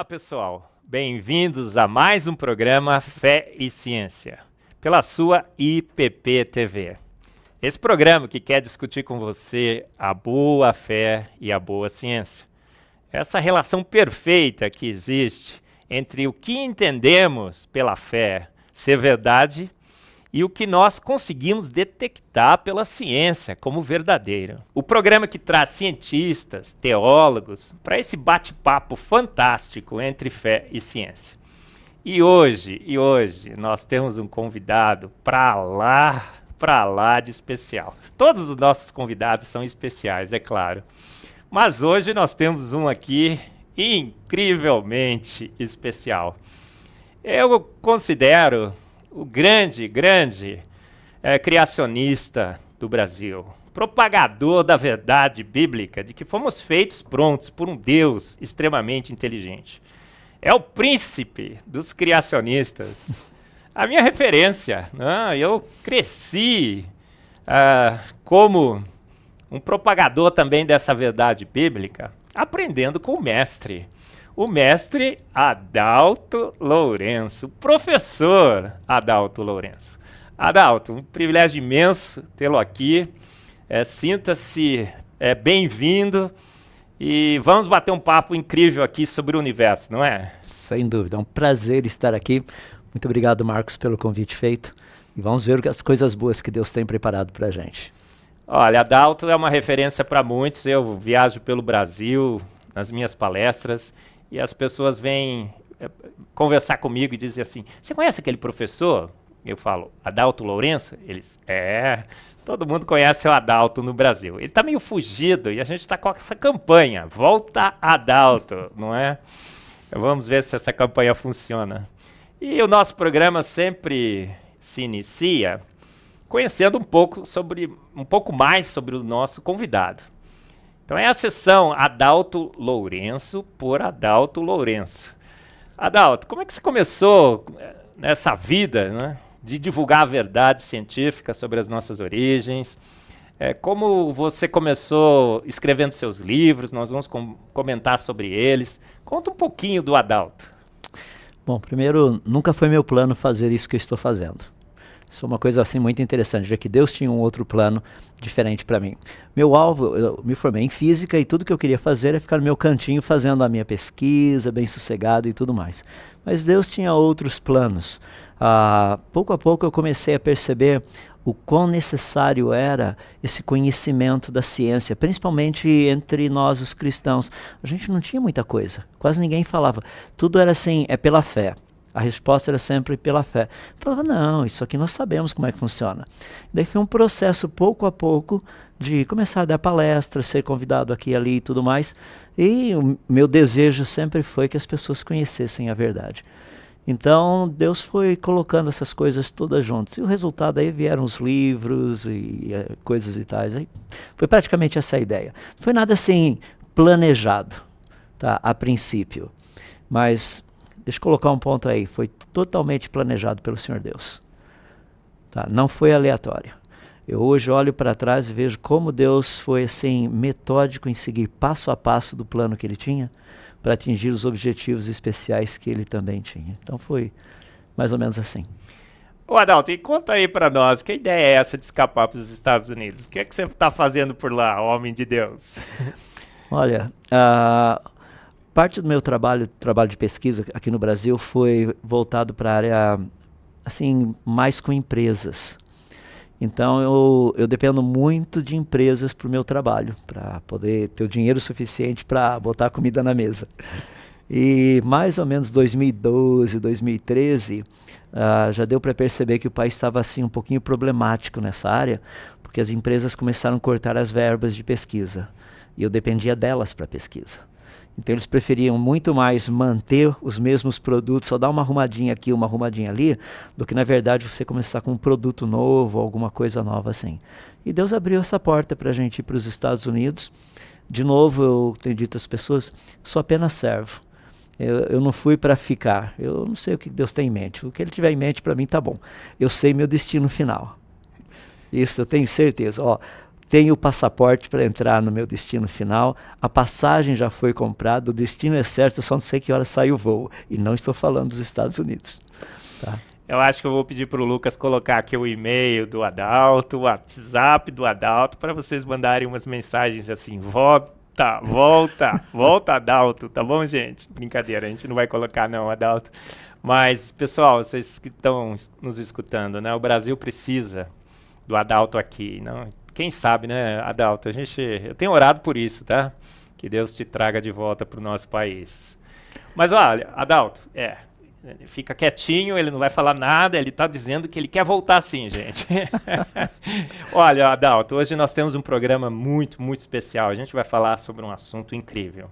Olá, pessoal. Bem-vindos a mais um programa Fé e Ciência, pela sua IPP TV. Esse programa que quer discutir com você a boa fé e a boa ciência. Essa relação perfeita que existe entre o que entendemos pela fé ser verdade e o que nós conseguimos detectar pela ciência como verdadeiro. O programa que traz cientistas, teólogos, para esse bate-papo fantástico entre fé e ciência. E hoje nós temos um convidado para lá de especial. Todos os nossos convidados são especiais, é claro. Mas hoje nós temos um aqui incrivelmente especial. Eu considero o grande criacionista do Brasil, propagador da verdade bíblica de que fomos feitos prontos por um Deus extremamente inteligente. É o príncipe dos criacionistas. A minha referência, né? Eu cresci como um propagador também dessa verdade bíblica, aprendendo com o mestre Adalto Lourenço, professor Adalto Lourenço. Adalto, um privilégio imenso tê-lo aqui. Sinta-se bem-vindo e vamos bater um papo incrível aqui sobre o universo, não é? Sem dúvida, é um prazer estar aqui. Muito obrigado, Marcos, pelo convite feito. E vamos ver as coisas boas que Deus tem preparado para a gente. Olha, Adalto é uma referência para muitos. Eu viajo pelo Brasil nas minhas palestras e as pessoas vêm conversar comigo e dizem assim, você conhece aquele professor? Eu falo, Adalto Lourenço? Eles, todo mundo conhece o Adalto no Brasil. Ele está meio fugido e a gente está com essa campanha, Volta Adalto, não é? Vamos ver se essa campanha funciona. E o nosso programa sempre se inicia conhecendo um pouco mais sobre o nosso convidado. Então é a sessão Adalto Lourenço por Adalto Lourenço. Adalto, como é que você começou nessa vida, né, de divulgar a verdade científica sobre as nossas origens? Como você começou escrevendo seus livros? Nós vamos comentar sobre eles. Conta um pouquinho do Adalto. Bom, primeiro, nunca foi meu plano fazer isso que eu estou fazendo. Isso é uma coisa assim muito interessante, já que Deus tinha um outro plano diferente para mim. Meu alvo, eu me formei em física e tudo que eu queria fazer era ficar no meu cantinho fazendo a minha pesquisa, bem sossegado e tudo mais. Mas Deus tinha outros planos. Pouco a pouco eu comecei a perceber o quão necessário era esse conhecimento da ciência, principalmente entre nós os cristãos. A gente não tinha muita coisa, quase ninguém falava. Tudo era assim, é pela fé. A resposta era sempre pela fé. Eu falava, não, isso aqui nós sabemos como é que funciona. Daí foi um processo, pouco a pouco, de começar a dar palestras, ser convidado aqui e ali e tudo mais. E o meu desejo sempre foi que as pessoas conhecessem a verdade. Então, Deus foi colocando essas coisas todas juntas. E o resultado aí vieram os livros e coisas e tais. Aí foi praticamente essa a ideia. Não foi nada assim planejado, tá, a princípio. Mas deixa eu colocar um ponto aí, foi totalmente planejado pelo Senhor Deus. Tá? Não foi aleatório. Eu hoje olho para trás e vejo como Deus foi assim metódico em seguir passo a passo do plano que Ele tinha para atingir os objetivos especiais que Ele também tinha. Então foi mais ou menos assim. Ô Adalto, e conta aí para nós, que ideia é essa de escapar para os Estados Unidos? O que é que você está fazendo por lá, homem de Deus? Olha, parte do meu trabalho de pesquisa aqui no Brasil foi voltado para a área, assim, mais com empresas. Então eu dependo muito de empresas para o meu trabalho, para poder ter o dinheiro suficiente para botar comida na mesa. E mais ou menos 2012, 2013, já deu para perceber que o país estava assim um pouquinho problemático nessa área, porque as empresas começaram a cortar as verbas de pesquisa. E eu dependia delas para pesquisa. Então eles preferiam muito mais manter os mesmos produtos, só dar uma arrumadinha aqui, uma arrumadinha ali, do que na verdade você começar com um produto novo, alguma coisa nova assim. E Deus abriu essa porta para a gente ir para os Estados Unidos. De novo, eu tenho dito às pessoas, sou apenas servo. Eu não fui para ficar, eu não sei o que Deus tem em mente. O que Ele tiver em mente para mim tá bom. Eu sei meu destino final. Isso eu tenho certeza. tenho o passaporte para entrar no meu destino final, a passagem já foi comprada, o destino é certo, eu só não sei que hora sai o voo. E não estou falando dos Estados Unidos. Tá? Eu acho que eu vou pedir para o Lucas colocar aqui o e-mail do Adalto, o WhatsApp do Adalto, para vocês mandarem umas mensagens assim, volta, Adalto, tá bom, gente? Brincadeira, a gente não vai colocar não, Adalto. Mas, pessoal, vocês que estão nos escutando, né? O Brasil precisa do Adalto aqui, não? Quem sabe, né, Adalto? Eu tenho orado por isso, tá? Que Deus te traga de volta para o nosso país. Mas olha, Adalto, fica quietinho, ele não vai falar nada, ele está dizendo que ele quer voltar sim, gente. Olha, Adalto, hoje nós temos um programa muito, muito especial. A gente vai falar sobre um assunto incrível.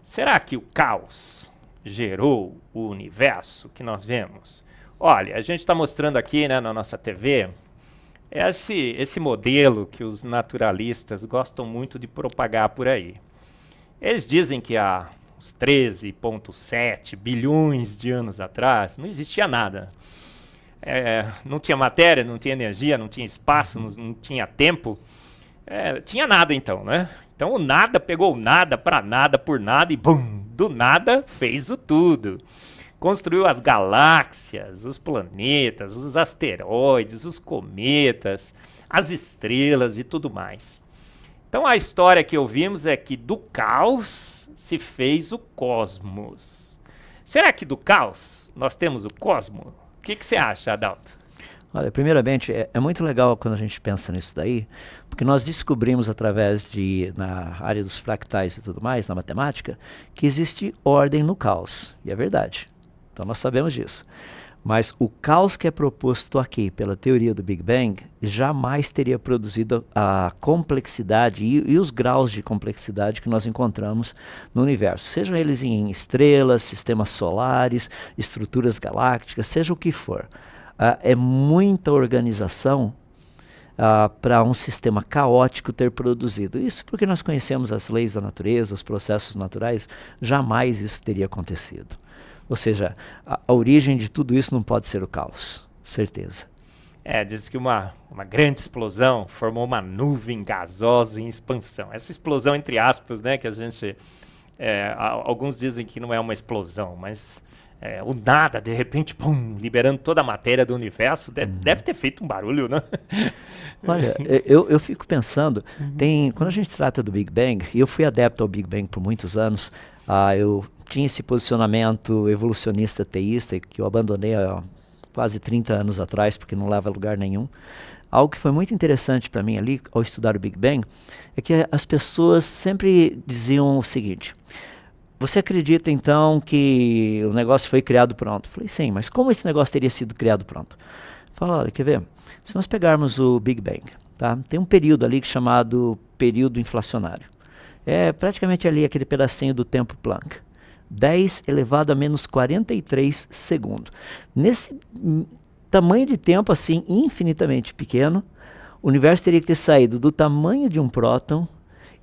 Será que o caos gerou o universo que nós vemos? Olha, a gente está mostrando aqui, né, na nossa TV, esse modelo que os naturalistas gostam muito de propagar por aí. Eles dizem que há uns 13,7 bilhões de anos atrás, não existia nada. Não tinha matéria, não tinha energia, não tinha espaço, não tinha tempo. Tinha nada então, né? Então o nada pegou o nada para nada por nada e bum, do nada fez o tudo. Construiu as galáxias, os planetas, os asteroides, os cometas, as estrelas e tudo mais. Então a história que ouvimos é que do caos se fez o cosmos. Será que do caos nós temos o cosmos? O que você acha, Adalto? Olha, primeiramente, é muito legal quando a gente pensa nisso daí, porque nós descobrimos na área dos fractais e tudo mais, na matemática, que existe ordem no caos, e é verdade. Então nós sabemos disso. Mas o caos que é proposto aqui pela teoria do Big Bang jamais teria produzido a complexidade e os graus de complexidade que nós encontramos no universo. Sejam eles em estrelas, sistemas solares, estruturas galácticas, seja o que for. É muita organização para um sistema caótico ter produzido. Isso porque nós conhecemos as leis da natureza, os processos naturais, jamais isso teria acontecido. Ou seja, a origem de tudo isso não pode ser o caos, certeza. Diz que uma grande explosão formou uma nuvem gasosa em expansão. Essa explosão, entre aspas, né, que a gente... alguns dizem que não é uma explosão, mas o nada, de repente, pum, liberando toda a matéria do universo, deve ter feito um barulho, né? Olha, eu fico pensando, quando a gente trata do Big Bang, e eu fui adepto ao Big Bang por muitos anos, eu tinha esse posicionamento evolucionista teísta que eu abandonei há quase 30 anos atrás, porque não leva a lugar nenhum. Algo que foi muito interessante para mim ali, ao estudar o Big Bang, é que as pessoas sempre diziam o seguinte: você acredita então que o negócio foi criado pronto? Eu falei, sim, mas como esse negócio teria sido criado pronto? Fala, olha, quer ver? Se nós pegarmos o Big Bang, tá? Tem um período ali chamado período inflacionário. É praticamente ali aquele pedacinho do tempo Planck. 10 elevado a menos 43 segundos. Nesse tamanho de tempo assim, infinitamente pequeno, o universo teria que ter saído do tamanho de um próton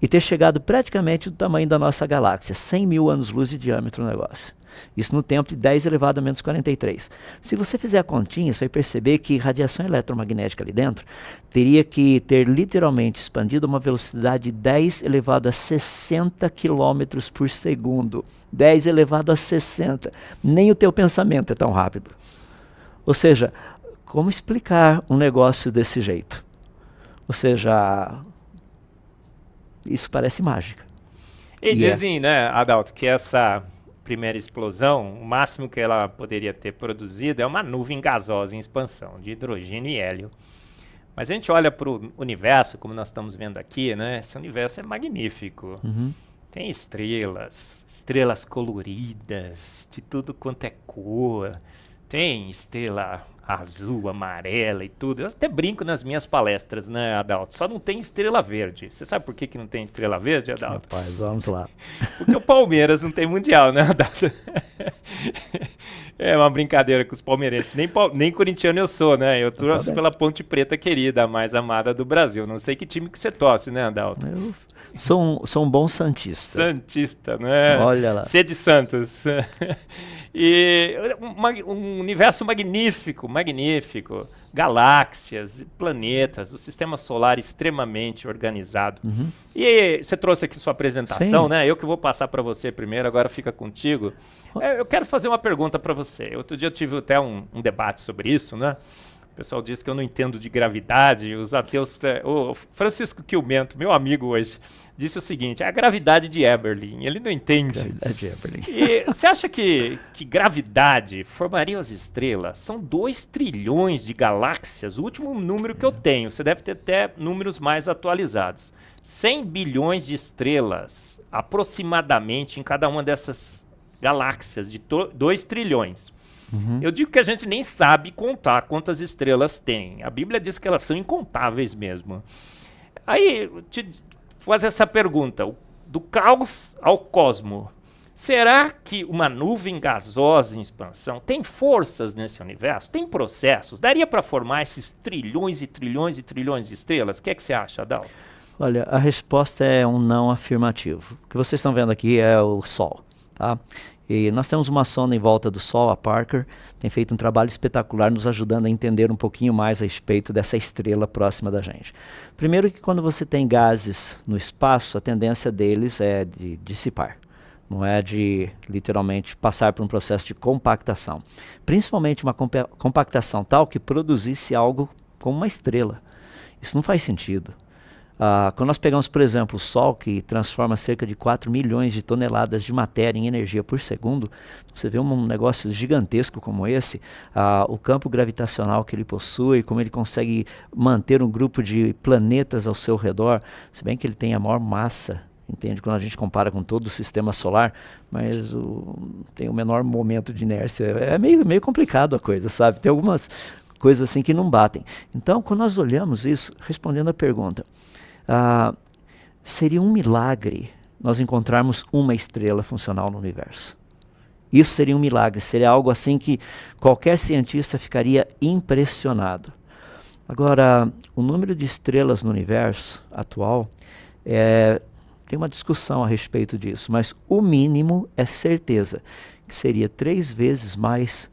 e ter chegado praticamente do tamanho da nossa galáxia, 100 mil anos-luz de diâmetro o negócio. Isso no tempo de 10 elevado a menos 43. Se você fizer a continha, você vai perceber que radiação eletromagnética ali dentro teria que ter literalmente expandido a uma velocidade de 10 elevado a 60 km por segundo. 10 elevado a 60. Nem o teu pensamento é tão rápido. Ou seja, como explicar um negócio desse jeito? Ou seja, isso parece mágica. E dizem, né, Adalto, que essa primeira explosão, o máximo que ela poderia ter produzido é uma nuvem gasosa em expansão, de hidrogênio e hélio. Mas a gente olha para o universo, como nós estamos vendo aqui, né? Esse universo é magnífico. Tem estrelas coloridas, de tudo quanto é cor. Tem estrela azul, amarela e tudo. Eu até brinco nas minhas palestras, né, Adalto? Só não tem estrela verde. Você sabe por que não tem estrela verde, Adalto? Rapaz, vamos lá. Porque o Palmeiras não tem mundial, né, Adalto? É uma brincadeira com os palmeirenses. Nem corintiano eu sou, né? Eu torço pela Ponte Preta querida, a mais amada do Brasil. Não sei que time que você torce, né, Adalto? Eu sou um bom santista. Santista, né? Olha lá. Ser de Santos. E um universo magnífico, magnífico. galáxias, planetas, o sistema solar extremamente organizado. E você trouxe aqui sua apresentação, Sim. né? Eu que vou passar para você primeiro, agora fica contigo. Eu quero fazer uma pergunta para você. Outro dia eu tive até um debate sobre isso, né? O pessoal disse que eu não entendo de gravidade, os ateus... O Francisco Quilmento, meu amigo hoje, disse o seguinte, é a gravidade de Eberlin, ele não entende. Gravidade de Eberlin. E você acha que gravidade formaria as estrelas? São 2 trilhões de galáxias, o último número que eu tenho, você deve ter até números mais atualizados. 100 bilhões de estrelas, aproximadamente, em cada uma dessas galáxias, de 2 trilhões. Eu digo que a gente nem sabe contar quantas estrelas tem. A Bíblia diz que elas são incontáveis mesmo. Aí, te fazer essa pergunta, do caos ao cosmo, será que uma nuvem gasosa em expansão tem forças nesse universo? Tem processos? Daria para formar esses trilhões e trilhões e trilhões de estrelas? O que é que você acha, Adalto? Olha, a resposta é um não afirmativo. O que vocês estão vendo aqui é o Sol, tá? E nós temos uma sonda em volta do Sol, a Parker, tem feito um trabalho espetacular nos ajudando a entender um pouquinho mais a respeito dessa estrela próxima da gente. Primeiro que quando você tem gases no espaço, a tendência deles é de dissipar, não é de literalmente passar por um processo de compactação. Principalmente uma compactação tal que produzisse algo como uma estrela. Isso não faz sentido. Quando nós pegamos, por exemplo, o Sol, que transforma cerca de 4 milhões de toneladas de matéria em energia por segundo, você vê um negócio gigantesco como esse, o campo gravitacional que ele possui, como ele consegue manter um grupo de planetas ao seu redor, se bem que ele tem a maior massa, entende? Quando a gente compara com todo o sistema solar, mas tem o menor momento de inércia. É meio complicado a coisa, sabe? Tem algumas coisas assim que não batem. Então, quando nós olhamos isso, respondendo a pergunta, seria um milagre nós encontrarmos uma estrela funcional no universo. Isso seria um milagre, seria algo assim que qualquer cientista ficaria impressionado. Agora, o número de estrelas no universo atual, tem uma discussão a respeito disso, mas o mínimo é certeza que seria 3 vezes mais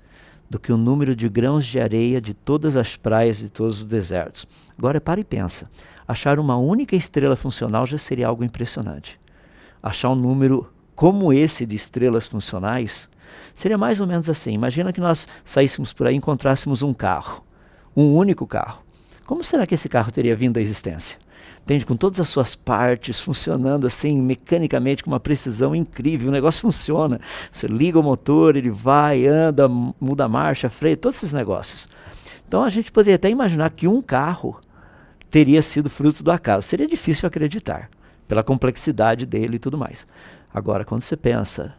do que o número de grãos de areia de todas as praias e todos os desertos. Agora, para e pensa. Achar uma única estrela funcional já seria algo impressionante. Achar um número como esse de estrelas funcionais seria mais ou menos assim. Imagina que nós saíssemos por aí e encontrássemos um carro, um único carro. Como será que esse carro teria vindo à existência? Entende? Com todas as suas partes funcionando assim, mecanicamente, com uma precisão incrível. O negócio funciona. Você liga o motor, ele vai, anda, muda a marcha, freio, todos esses negócios. Então a gente poderia até imaginar que um carro teria sido fruto do acaso. Seria difícil acreditar, pela complexidade dele e tudo mais. Agora, quando você pensa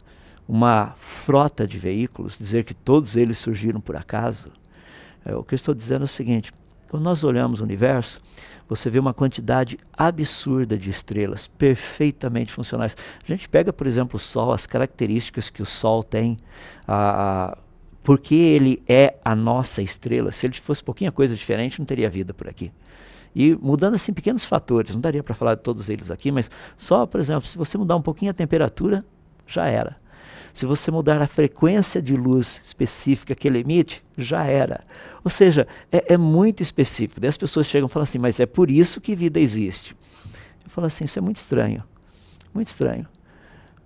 uma frota de veículos, dizer que todos eles surgiram por acaso, o que eu estou dizendo é o seguinte, quando nós olhamos o universo, você vê uma quantidade absurda de estrelas, perfeitamente funcionais. A gente pega, por exemplo, o Sol, as características que o Sol tem, porque ele é a nossa estrela. Se ele fosse pouquinha coisa diferente, não teria vida por aqui. E mudando assim pequenos fatores, não daria para falar de todos eles aqui, mas só, por exemplo, se você mudar um pouquinho a temperatura, já era. Se você mudar a frequência de luz específica que ele emite, já era. Ou seja, é muito específico. Daí as pessoas chegam e falam assim, mas é por isso que vida existe. Eu falo assim, isso é muito estranho. Muito estranho.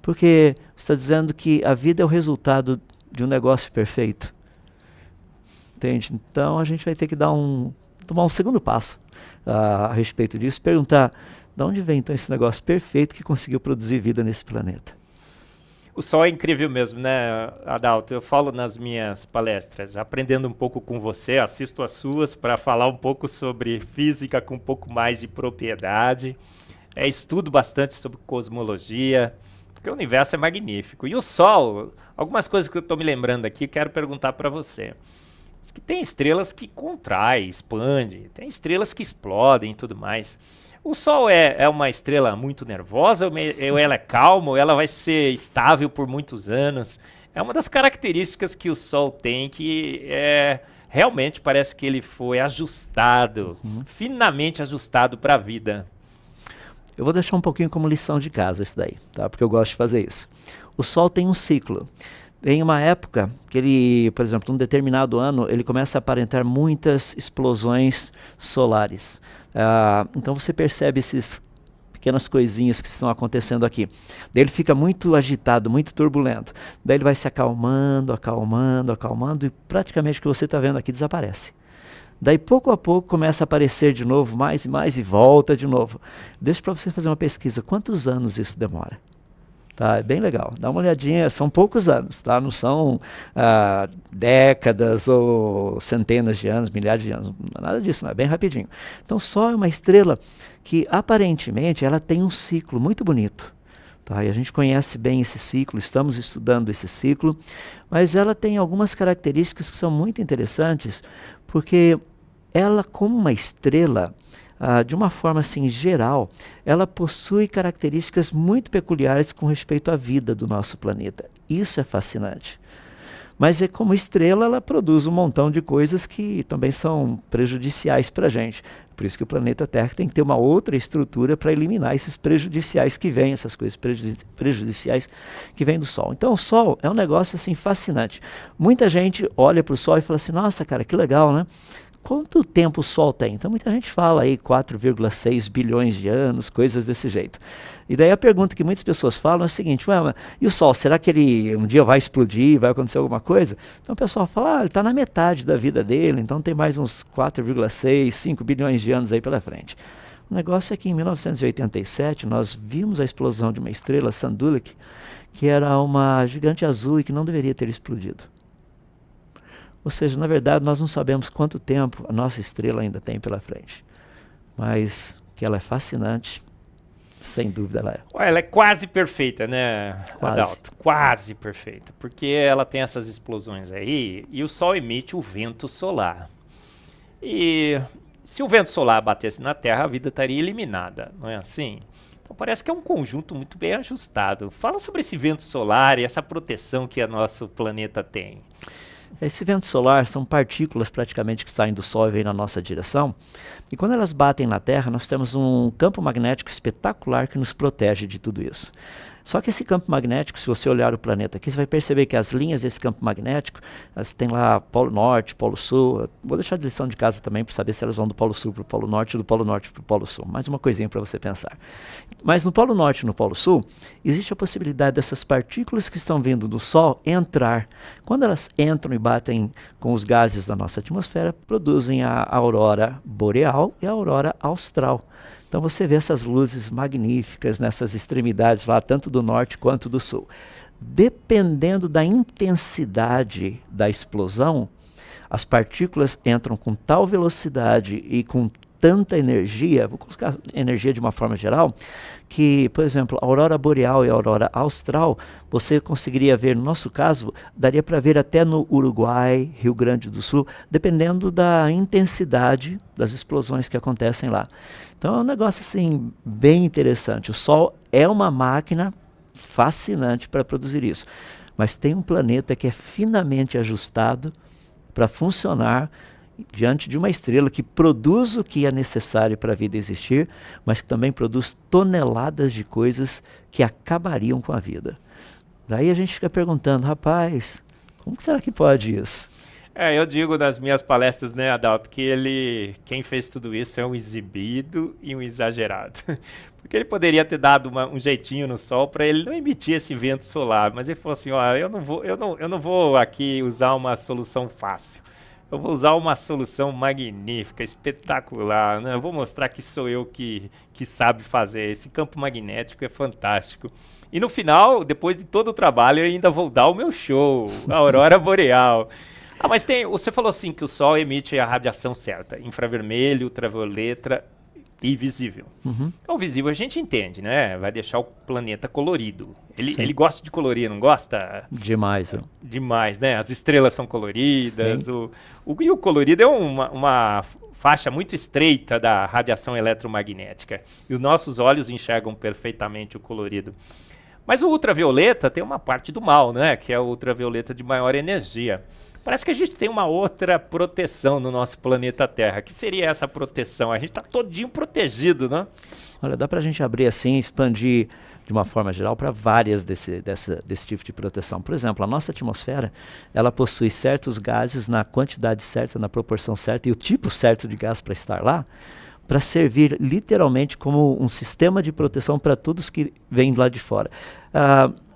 Porque você está dizendo que a vida é o resultado de um negócio perfeito. Entende? Então a gente vai ter que tomar um segundo passo a respeito disso, perguntar de onde vem então esse negócio perfeito que conseguiu produzir vida nesse planeta. O Sol é incrível mesmo, né, Adalto? Eu falo nas minhas palestras, aprendendo um pouco com você, assisto as suas para falar um pouco sobre física com um pouco mais de propriedade. Estudo bastante sobre cosmologia, porque o universo é magnífico. E o Sol, algumas coisas que eu estou me lembrando aqui, quero perguntar para você. Diz que tem estrelas que contraem, expandem, tem estrelas que explodem e tudo mais. O Sol é uma estrela muito nervosa, ou ela é calma, ou ela vai ser estável por muitos anos? É uma das características que o Sol tem, que realmente parece que ele foi ajustado, finamente ajustado para a vida. Eu vou deixar um pouquinho como lição de casa isso daí, tá? Porque eu gosto de fazer isso. O Sol tem um ciclo. Em uma época que ele, por exemplo, num determinado ano, ele começa a aparentar muitas explosões solares. Então você percebe esses pequenas coisinhas que estão acontecendo aqui. Daí ele fica muito agitado, muito turbulento. Daí ele vai se acalmando, acalmando, acalmando e praticamente o que você está vendo aqui desaparece. Daí pouco a pouco começa a aparecer de novo, mais e mais, e volta de novo. Deixa para você fazer uma pesquisa. Quantos anos isso demora? Tá, é bem legal. Dá uma olhadinha, são poucos anos, tá? Não são décadas ou centenas de anos, milhares de anos. Nada disso, não é bem rapidinho. Então, o Sol é uma estrela que aparentemente ela tem um ciclo muito bonito. Tá? E a gente conhece bem esse ciclo, estamos estudando esse ciclo, mas ela tem algumas características que são muito interessantes, porque ela, como uma estrela, de uma forma assim geral, ela possui características muito peculiares com respeito à vida do nosso planeta. Isso é fascinante. Mas como estrela, ela produz um montão de coisas que também são prejudiciais para a gente. Por isso que o planeta Terra tem que ter uma outra estrutura para eliminar esses prejudiciais que vêm, essas coisas prejudiciais que vêm do Sol. Então o Sol é um negócio assim fascinante. Muita gente olha para o Sol e fala assim, nossa cara, que legal, né? Quanto tempo o Sol tem? Então muita gente fala aí 4,6 bilhões de anos, coisas desse jeito. E daí a pergunta que muitas pessoas falam é a seguinte, mas e o Sol, será que ele um dia vai explodir, vai acontecer alguma coisa? Então o pessoal fala, ele está na metade da vida dele, então tem mais uns 4,6, 5 bilhões de anos aí pela frente. O negócio é que em 1987 nós vimos a explosão de uma estrela, Sanduleak, que era uma gigante azul e que não deveria ter explodido. Ou seja, na verdade, nós não sabemos quanto tempo a nossa estrela ainda tem pela frente. Mas que ela é fascinante, sem dúvida ela é. Ela é quase perfeita, né, Quase. Adalto? Quase perfeita. Porque ela tem essas explosões aí e o Sol emite o vento solar. E se o vento solar batesse na Terra, a vida estaria eliminada, não é assim? Então parece que é um conjunto muito bem ajustado. Fala sobre esse vento solar e essa proteção que o nosso planeta tem. Esse vento solar são partículas praticamente que saem do Sol e vêm na nossa direção. E quando elas batem na Terra, nós temos um campo magnético espetacular que nos protege de tudo isso. Só que esse campo magnético, se você olhar o planeta aqui, você vai perceber que as linhas desse campo magnético, elas têm lá Polo Norte, Polo Sul. Vou deixar de lição de casa também para saber se elas vão do Polo Sul para o Polo Norte ou do Polo Norte para o Polo Sul. Mais uma coisinha para você pensar. Mas no Polo Norte e no Polo Sul, existe a possibilidade dessas partículas que estão vindo do Sol entrar. Quando elas entram e batem com os gases da nossa atmosfera, produzem a aurora boreal e a aurora austral. Então você vê essas luzes magníficas nessas extremidades lá, tanto do norte quanto do sul. Dependendo da intensidade da explosão, as partículas entram com tal velocidade e com tanta energia, vou colocar energia de uma forma geral, que, por exemplo, a aurora boreal e a aurora austral, você conseguiria ver, no nosso caso, daria para ver até no Uruguai, Rio Grande do Sul, dependendo da intensidade das explosões que acontecem lá. Então é um negócio assim, bem interessante. O Sol é uma máquina fascinante para produzir isso. Mas tem um planeta que é finamente ajustado para funcionar diante de uma estrela que produz o que é necessário para a vida existir, mas que também produz toneladas de coisas que acabariam com a vida. Daí a gente fica perguntando, rapaz, como que será que pode isso? Eu digo nas minhas palestras, né, Adalto, que quem fez tudo isso é um exibido e um exagerado. Porque ele poderia ter dado um jeitinho no Sol para ele não emitir esse vento solar, mas ele falou assim, ó, eu não vou aqui usar uma solução fácil. Eu vou usar uma solução magnífica, espetacular, né? Eu vou mostrar que sou eu que sabe fazer. Esse campo magnético é fantástico. E no final, depois de todo o trabalho, eu ainda vou dar o meu show, a aurora boreal. Mas você falou assim que o Sol emite a radiação certa, infravermelho, ultravioleta e visível. Uhum. Então, o visível a gente entende, né? Vai deixar o planeta colorido. Ele gosta de colorir, não gosta? Demais. Demais, né? As estrelas são coloridas. E o colorido é uma faixa muito estreita da radiação eletromagnética. E os nossos olhos enxergam perfeitamente o colorido. Mas o ultravioleta tem uma parte do mal, né? Que é o ultravioleta de maior energia. Parece que a gente tem uma outra proteção no nosso planeta Terra. Que seria essa proteção? A gente está todinho protegido, né? Olha, dá para a gente abrir assim, expandir de uma forma geral para várias desse tipo de proteção. Por exemplo, a nossa atmosfera, ela possui certos gases na quantidade certa, na proporção certa e o tipo certo de gás para estar lá, para servir literalmente como um sistema de proteção para todos que vêm lá de fora.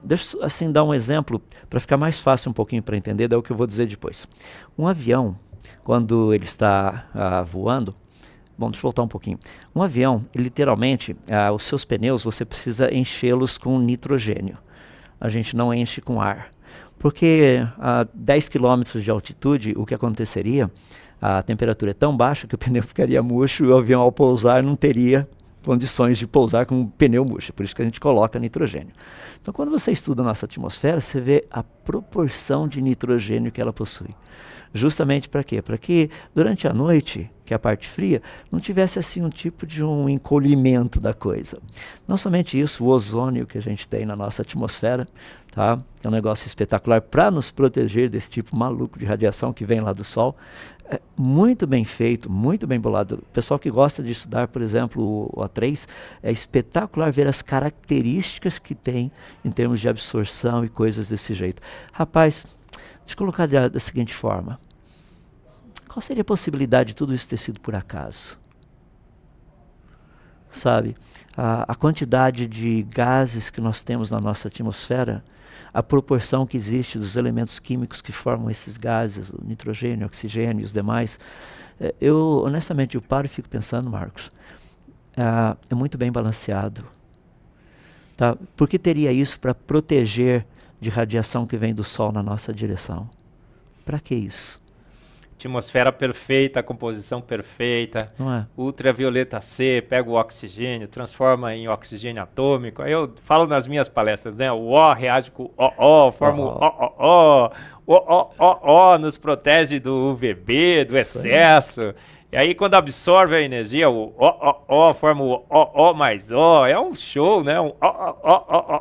Deixa eu assim dar um exemplo para ficar mais fácil um pouquinho para entender, é o que eu vou dizer depois. Um avião, quando ele está voando, bom, deixa eu voltar um pouquinho. Um avião, literalmente, os seus pneus, você precisa enchê-los com nitrogênio. A gente não enche com ar. Porque a 10 km de altitude, o que aconteceria? A temperatura é tão baixa que o pneu ficaria murcho e o avião, ao pousar, não teria condições de pousar com um pneu murcho. Por isso que a gente coloca nitrogênio. Então, quando você estuda a nossa atmosfera, você vê a proporção de nitrogênio que ela possui. Justamente para quê? Para que durante a noite, que é a parte fria, não tivesse assim um tipo de um encolhimento da coisa. Não somente isso, o ozônio que a gente tem na nossa atmosfera, tá? É um negócio espetacular para nos proteger desse tipo maluco de radiação que vem lá do Sol. É muito bem feito, muito bem bolado. O pessoal que gosta de estudar, por exemplo, o O3, é espetacular ver as características que tem em termos de absorção e coisas desse jeito. Rapaz, deixa eu colocar da seguinte forma. Qual seria a possibilidade de tudo isso ter sido por acaso? Sabe, a quantidade de gases que nós temos na nossa atmosfera, a proporção que existe dos elementos químicos que formam esses gases, o nitrogênio, o oxigênio e os demais, honestamente, eu paro e fico pensando, Marcos, é muito bem balanceado. Tá? Por que teria isso para proteger de radiação que vem do Sol na nossa direção? Para que isso? Atmosfera perfeita, composição perfeita, Não é? ultravioleta C, pega o oxigênio, transforma em oxigênio atômico. Aí eu falo nas minhas palestras, né? O O reage com o O, forma o nos protege do UVB, do excesso. E aí quando absorve a energia, o O forma o O mais O. É um show, né? Um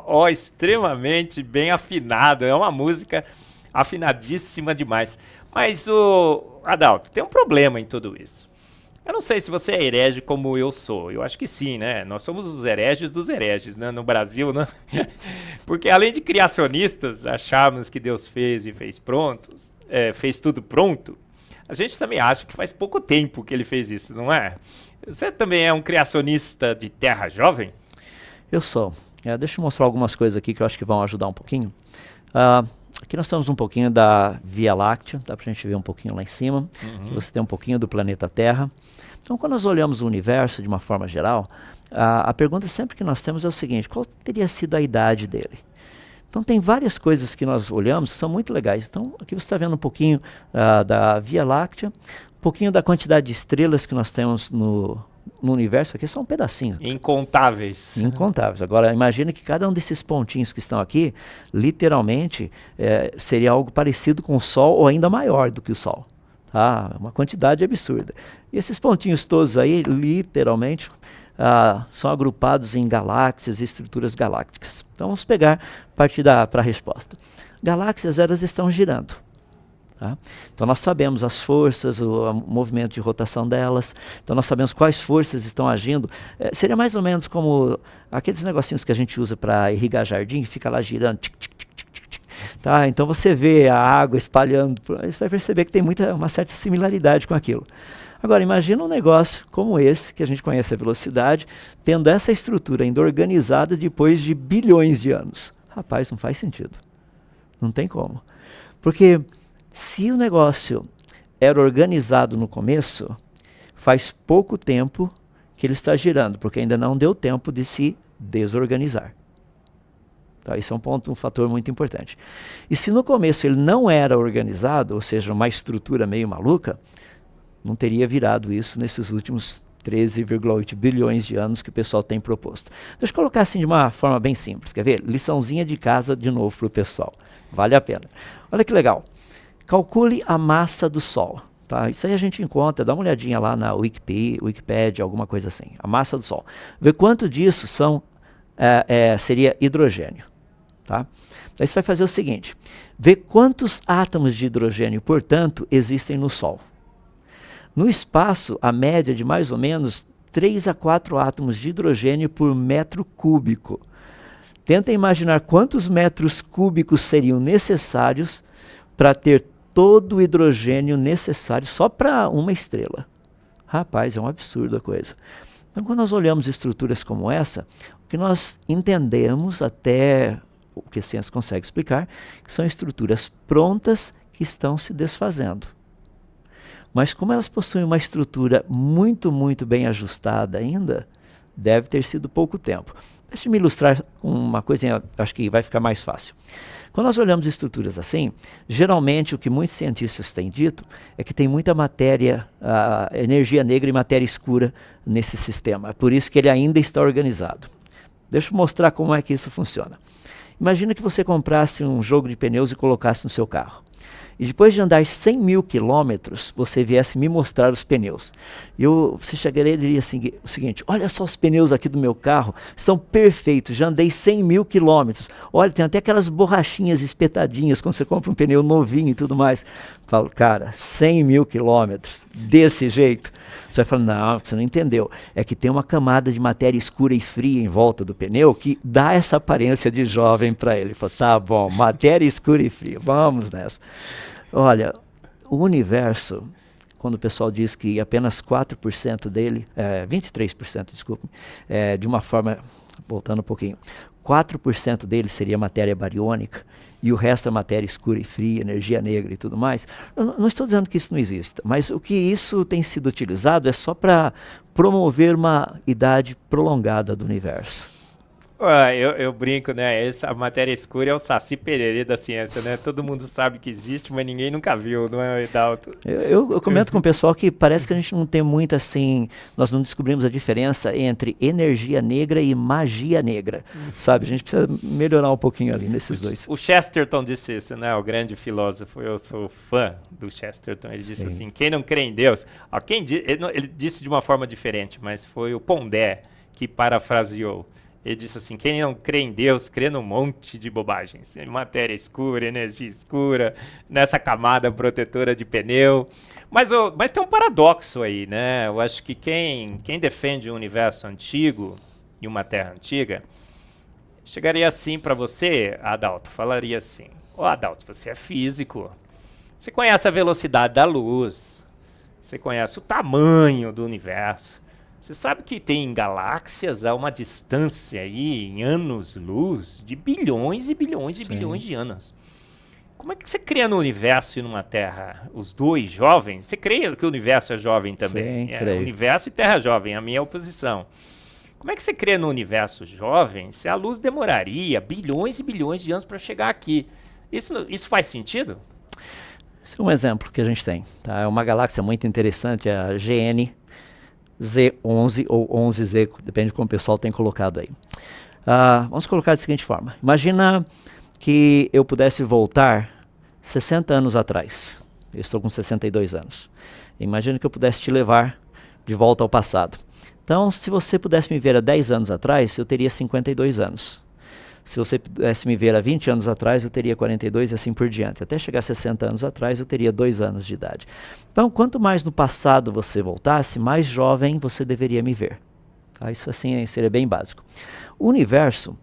O extremamente bem afinado. É uma música afinadíssima demais. Mas, Adalto, tem um problema em tudo isso. Eu não sei se você é herege como eu sou. Eu acho que sim, né? Nós somos os hereges dos hereges, né? No Brasil, né? Porque além de criacionistas, acharmos que Deus fez e fez fez tudo pronto, a gente também acha que faz pouco tempo que ele fez isso, não é? Você também é um criacionista de terra jovem? Eu sou. Deixa eu mostrar algumas coisas aqui que eu acho que vão ajudar um pouquinho. Aqui nós temos um pouquinho da Via Láctea, dá para a gente ver um pouquinho lá em cima, que você tem um pouquinho do planeta Terra. Então, quando nós olhamos o universo de uma forma geral, a pergunta sempre que nós temos é o seguinte: qual teria sido a idade dele? Então, tem várias coisas que nós olhamos que são muito legais. Então, aqui você está vendo um pouquinho da Via Láctea, um pouquinho da quantidade de estrelas que nós temos no universo. Aqui é só um pedacinho. Incontáveis. Incontáveis. Agora, imagine que cada um desses pontinhos que estão aqui, literalmente, seria algo parecido com o Sol ou ainda maior do que o Sol. Tá? Uma quantidade absurda. E esses pontinhos todos aí, literalmente, são agrupados em galáxias e estruturas galácticas. Então, vamos pegar partir para a resposta. Galáxias, elas estão girando. Tá? Então nós sabemos as forças, o movimento de rotação delas, então nós sabemos quais forças estão agindo. Seria mais ou menos como aqueles negocinhos que a gente usa para irrigar jardim, que fica lá girando. Tic, tic, tic, tic, tic. Tá? Então você vê a água espalhando, você vai perceber que tem uma certa similaridade com aquilo. Agora imagina um negócio como esse, que a gente conhece a velocidade, tendo essa estrutura ainda organizada depois de bilhões de anos. Rapaz, não faz sentido. Não tem como. Porque se o negócio era organizado no começo, faz pouco tempo que ele está girando, porque ainda não deu tempo de se desorganizar. Tá, isso é um fator muito importante. E se no começo ele não era organizado, ou seja, uma estrutura meio maluca, não teria virado isso nesses últimos 13,8 bilhões de anos que o pessoal tem proposto. Deixa eu colocar assim de uma forma bem simples, quer ver? Liçãozinha de casa de novo para o pessoal. Vale a pena. Olha que legal. Calcule a massa do Sol. Tá? Isso aí a gente encontra, dá uma olhadinha lá na Wikipédia, alguma coisa assim. A massa do Sol. Vê quanto disso seria hidrogênio. Tá? Daí você vai fazer o seguinte, ver quantos átomos de hidrogênio, portanto, existem no Sol. No espaço, a média de mais ou menos 3 a 4 átomos de hidrogênio por metro cúbico. Tenta imaginar quantos metros cúbicos seriam necessários para ter todo o hidrogênio necessário só para uma estrela. Rapaz, é um absurdo a coisa. Então, quando nós olhamos estruturas como essa, o que nós entendemos, até o que a ciência consegue explicar, que são estruturas prontas que estão se desfazendo. Mas como elas possuem uma estrutura muito, muito bem ajustada ainda, deve ter sido pouco tempo. Deixa eu me ilustrar com uma coisinha, acho que vai ficar mais fácil. Quando nós olhamos estruturas assim, geralmente o que muitos cientistas têm dito é que tem muita matéria, energia negra e matéria escura nesse sistema. É por isso que ele ainda está organizado. Deixa eu mostrar como é que isso funciona. Imagina que você comprasse um jogo de pneus e colocasse no seu carro. E depois de andar 100 mil quilômetros, você viesse me mostrar os pneus. Você chegaria e diria assim, o seguinte, olha só os pneus aqui do meu carro, são perfeitos, já andei 100 mil quilômetros. Olha, tem até aquelas borrachinhas espetadinhas, quando você compra um pneu novinho e tudo mais. Falo, cara, 100 mil quilômetros, desse jeito. Você vai falar, não, você não entendeu. É que tem uma camada de matéria escura e fria em volta do pneu que dá essa aparência de jovem para ele. Ele falou, tá bom, matéria escura e fria, vamos nessa. Olha, o universo, quando o pessoal diz que apenas 4% dele, 23%, desculpe, de uma forma, voltando um pouquinho, 4% dele seria matéria bariônica e o resto é matéria escura e fria, energia negra e tudo mais. Eu não estou dizendo que isso não exista, mas o que isso tem sido utilizado é só para promover uma idade prolongada do universo. Eu brinco, né? Essa matéria escura é o Saci Pererê da ciência, né? Todo mundo sabe que existe, mas ninguém nunca viu, não é, Edalto? Eu comento com o pessoal que parece que a gente não tem muito assim, nós não descobrimos a diferença entre energia negra e magia negra, sabe? A gente precisa melhorar um pouquinho ali nesses dois. O Chesterton disse isso, né? O grande filósofo, eu sou fã do Chesterton, ele disse assim, quem não crê em Deus, ele disse de uma forma diferente, mas foi o Pondé que parafraseou. Ele disse assim, quem não crê em Deus, crê num monte de bobagens. Matéria escura, energia escura, nessa camada protetora de pneu. Mas tem um paradoxo aí, né? Eu acho que quem defende um universo antigo e uma terra antiga, chegaria assim para você, Adalto, falaria assim, Adalto, você é físico, você conhece a velocidade da luz, você conhece o tamanho do universo, você sabe que tem galáxias a uma distância aí, em anos-luz, de bilhões e bilhões e bilhões de anos. Como é que você cria no universo e numa Terra os dois jovens? Você crê que o universo é jovem também? Sim, creio. Universo e Terra jovem, a minha oposição. Como é que você crê no universo jovem se a luz demoraria bilhões e bilhões de anos para chegar aqui? Isso faz sentido? Esse é um exemplo que a gente tem. Tá? É uma galáxia muito interessante, é a GN Z11 ou 11Z, depende de como o pessoal tem colocado aí. Vamos colocar da seguinte forma. Imagina que eu pudesse voltar 60 anos atrás. Eu estou com 62 anos. Imagina que eu pudesse te levar de volta ao passado. Então, se você pudesse me ver há 10 anos atrás, eu teria 52 anos. Se você pudesse me ver há 20 anos atrás, eu teria 42 e assim por diante. Até chegar a 60 anos atrás, eu teria 2 anos de idade. Então, quanto mais no passado você voltasse, mais jovem você deveria me ver. Isso assim seria bem básico. O universo,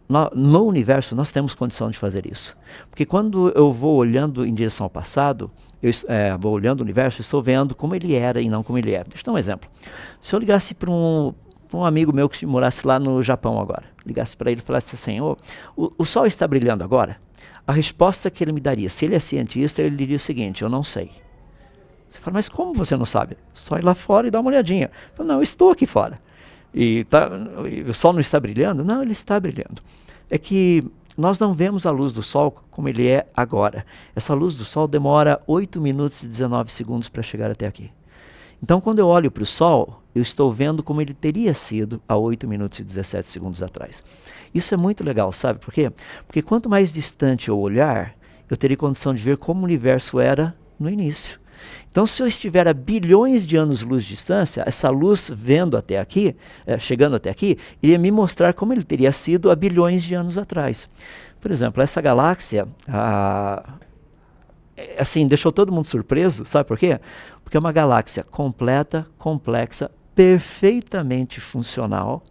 no universo nós temos condição de fazer isso. Porque quando eu vou olhando em direção ao passado, vou olhando o universo, estou vendo como ele era e não como ele é. Deixa eu dar um exemplo. Se eu ligasse para um amigo meu que morasse lá no Japão agora, ligasse para ele e falasse assim, o sol está brilhando agora? A resposta que ele me daria, se ele é cientista, ele diria o seguinte, eu não sei. Você fala, mas como você não sabe? Só ir lá fora e dar uma olhadinha. Eu falo, não, eu estou aqui fora. E o sol não está brilhando? Não, ele está brilhando. É que nós não vemos a luz do sol como ele é agora. Essa luz do sol demora 8 minutos e 19 segundos para chegar até aqui. Então, quando eu olho para o Sol, eu estou vendo como ele teria sido há 8 minutos e 17 segundos atrás. Isso é muito legal, sabe por quê? Porque quanto mais distante eu olhar, eu teria condição de ver como o universo era no início. Então, se eu estiver a bilhões de anos-luz de distância, essa luz vendo até aqui, chegando até aqui, iria me mostrar como ele teria sido há bilhões de anos atrás. Por exemplo, essa galáxia, assim, deixou todo mundo surpreso, sabe por quê? Porque é uma galáxia completa, complexa, perfeitamente funcional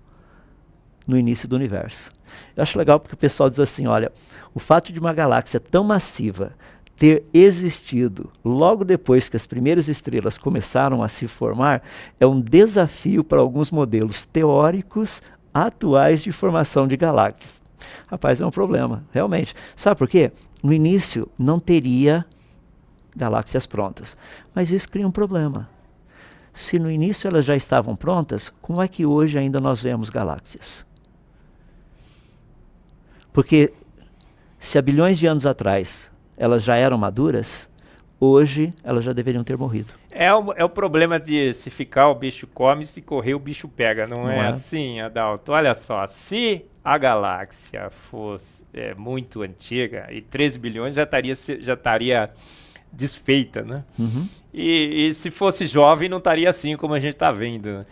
no início do universo. Eu acho legal porque o pessoal diz assim, olha, o fato de uma galáxia tão massiva ter existido logo depois que as primeiras estrelas começaram a se formar é um desafio para alguns modelos teóricos atuais de formação de galáxias. Rapaz, é um problema, realmente. Sabe por quê? No início não teria galáxias prontas, mas isso cria um problema. Se no início elas já estavam prontas, como é que hoje ainda nós vemos galáxias? Porque se há bilhões de anos atrás elas já eram maduras, hoje elas já deveriam ter morrido. É o problema de se ficar o bicho come, se correr o bicho pega, não é assim, Adalto? Olha só, se a galáxia fosse muito antiga, e 13 bilhões já estaria desfeita, né? Uhum. E se fosse jovem não estaria assim como a gente está vendo.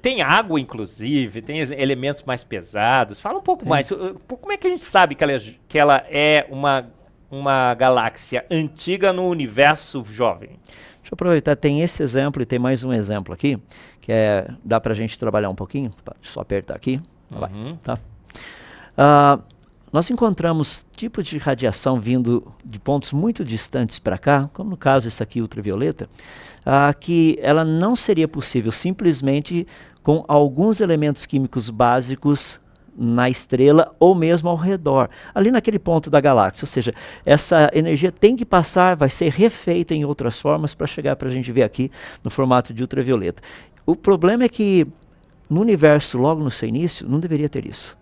Tem água, inclusive, tem elementos mais pesados. Fala um pouco mais, como é que a gente sabe que ela é uma galáxia antiga no universo jovem? Deixa eu aproveitar, tem esse exemplo e tem mais um exemplo aqui, que dá para a gente trabalhar um pouquinho, só apertar aqui, vai, tá? Nós encontramos tipos de radiação vindo de pontos muito distantes para cá, como no caso esse aqui, ultravioleta, que ela não seria possível simplesmente com alguns elementos químicos básicos na estrela ou mesmo ao redor, ali naquele ponto da galáxia. Ou seja, essa energia tem que passar, vai ser refeita em outras formas para chegar para a gente ver aqui no formato de ultravioleta. O problema é que no universo, logo no seu início, não deveria ter isso.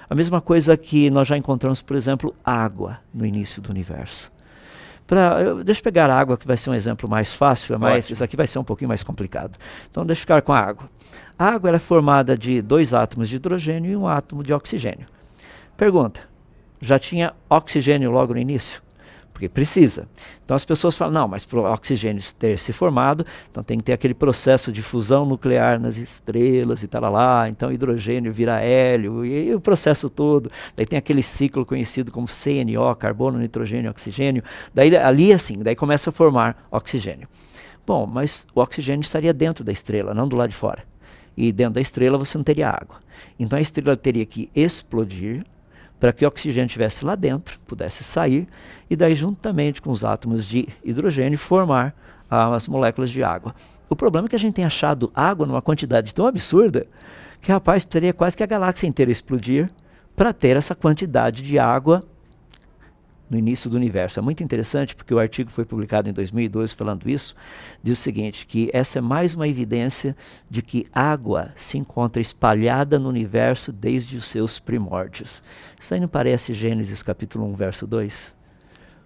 A mesma coisa que nós já encontramos, por exemplo, água no início do universo. Deixa eu pegar a água, que vai ser um exemplo mais fácil, mas isso aqui vai ser um pouquinho mais complicado. Então, deixa eu ficar com a água. A água era formada de 2 átomos de hidrogênio e 1 átomo de oxigênio. Pergunta, já tinha oxigênio logo no início? Porque precisa. Então as pessoas falam, não, mas para o oxigênio ter se formado, então tem que ter aquele processo de fusão nuclear nas estrelas e tal lá, então hidrogênio vira hélio, e o processo todo. Daí tem aquele ciclo conhecido como CNO, carbono, nitrogênio, oxigênio. Daí ali assim, daí começa a formar oxigênio. Bom, mas o oxigênio estaria dentro da estrela, não do lado de fora. E dentro da estrela você não teria água. Então a estrela teria que explodir para que o oxigênio estivesse lá dentro, pudesse sair, e daí juntamente com os átomos de hidrogênio formar as moléculas de água. O problema é que a gente tem achado água numa quantidade tão absurda que, rapaz, precisaria quase que a galáxia inteira explodir para ter essa quantidade de água no início do universo. É muito interessante porque o artigo foi publicado em 2012 falando isso, diz o seguinte, que essa é mais uma evidência de que água se encontra espalhada no universo desde os seus primórdios. Isso aí não parece Gênesis capítulo 1, verso 2?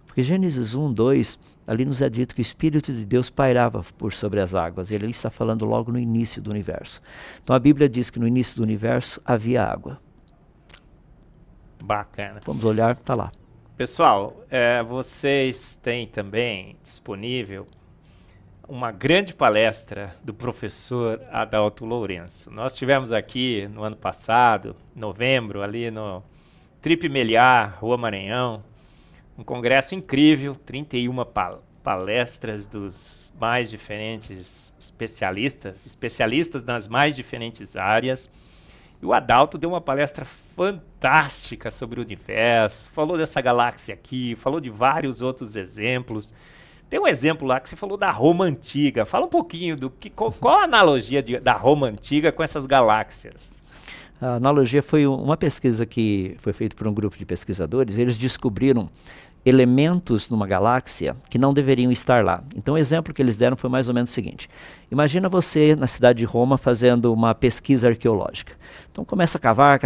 Porque Gênesis 1, 2, ali nos é dito que o Espírito de Deus pairava por sobre as águas, e ele está falando logo no início do universo. Então a Bíblia diz que no início do universo havia água. Bacana. Vamos olhar, está lá. Pessoal, vocês têm também disponível uma grande palestra do professor Adalto Lourenço. Nós tivemos aqui no ano passado, novembro, ali no Trip Meliá, Rua Maranhão, um congresso incrível, 31 palestras dos mais diferentes especialistas nas mais diferentes áreas. E o Adalto deu uma palestra fantástica sobre o universo, falou dessa galáxia aqui, falou de vários outros exemplos. Tem um exemplo lá que você falou da Roma Antiga. Fala um pouquinho qual a analogia da Roma Antiga com essas galáxias? A analogia foi uma pesquisa que foi feita por um grupo de pesquisadores. Eles descobriram elementos numa galáxia que não deveriam estar lá. Então o exemplo que eles deram foi mais ou menos o seguinte. Imagina você na cidade de Roma fazendo uma pesquisa arqueológica. Então começa a cavar,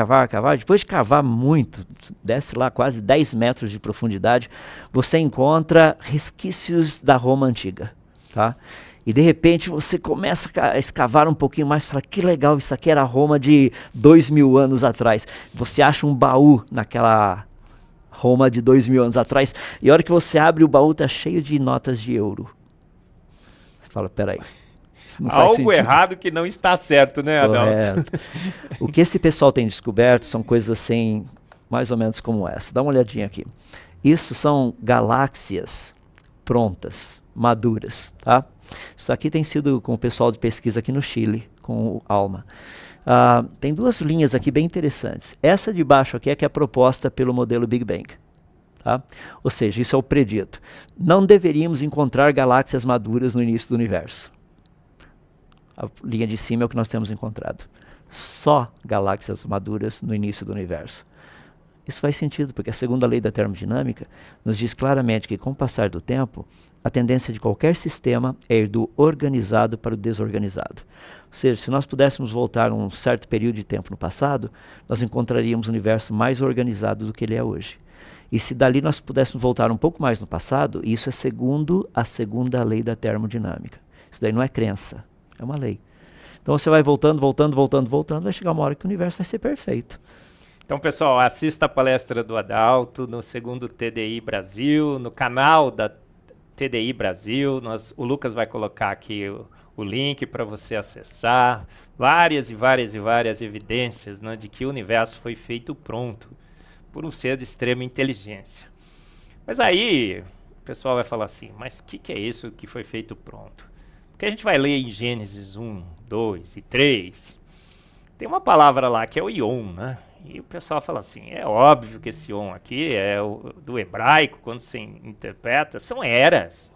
depois de cavar muito, desce lá quase 10 metros de profundidade, você encontra resquícios da Roma Antiga, tá? E de repente você começa a escavar um pouquinho mais e fala, que legal, isso aqui era a Roma de 2000 anos atrás. Você acha um baú naquela Roma de 2000 anos atrás, e a hora que você abre o baú está cheio de notas de euro. fala, peraí, isso não faz Algo sentido. errado que não está certo, né, Adalto? Correto. O que esse pessoal tem descoberto são coisas assim, mais ou menos como essa. Dá uma olhadinha aqui. Isso são galáxias prontas, maduras, tá? Isso aqui tem sido com o pessoal de pesquisa aqui no Chile, com o ALMA. Tem duas linhas aqui bem interessantes. Essa de baixo aqui é que é proposta pelo modelo Big Bang. Tá? Ou seja, isso é o predito. Não deveríamos encontrar galáxias maduras no início do universo. A linha de cima é o que nós temos encontrado. Só galáxias maduras no início do universo. Isso faz sentido, porque a segunda lei da termodinâmica nos diz claramente que, com o passar do tempo, a tendência de qualquer sistema é ir do organizado para o desorganizado. Ou seja, se nós pudéssemos voltar um certo período de tempo no passado, nós encontraríamos um universo mais organizado do que ele é hoje. E se dali nós pudéssemos voltar um pouco mais no passado, isso é segundo a segunda lei da termodinâmica. Isso daí não é crença, é uma lei. Então você vai voltando, vai chegar uma hora que o universo vai ser perfeito. Então, pessoal, assista a palestra do Adalto no segundo TDI Brasil, no canal da TDI Brasil. O Lucas vai colocar aqui o link para você acessar. Várias evidências, né, de que o universo foi feito pronto por um ser de extrema inteligência. Mas aí o pessoal vai falar assim, mas o que é isso que foi feito pronto? Porque a gente vai ler em Gênesis 1, 2 e 3, tem uma palavra lá que é o Ion, né? E o pessoal fala assim, é óbvio que esse Ion aqui é do hebraico, quando se interpreta, são eras.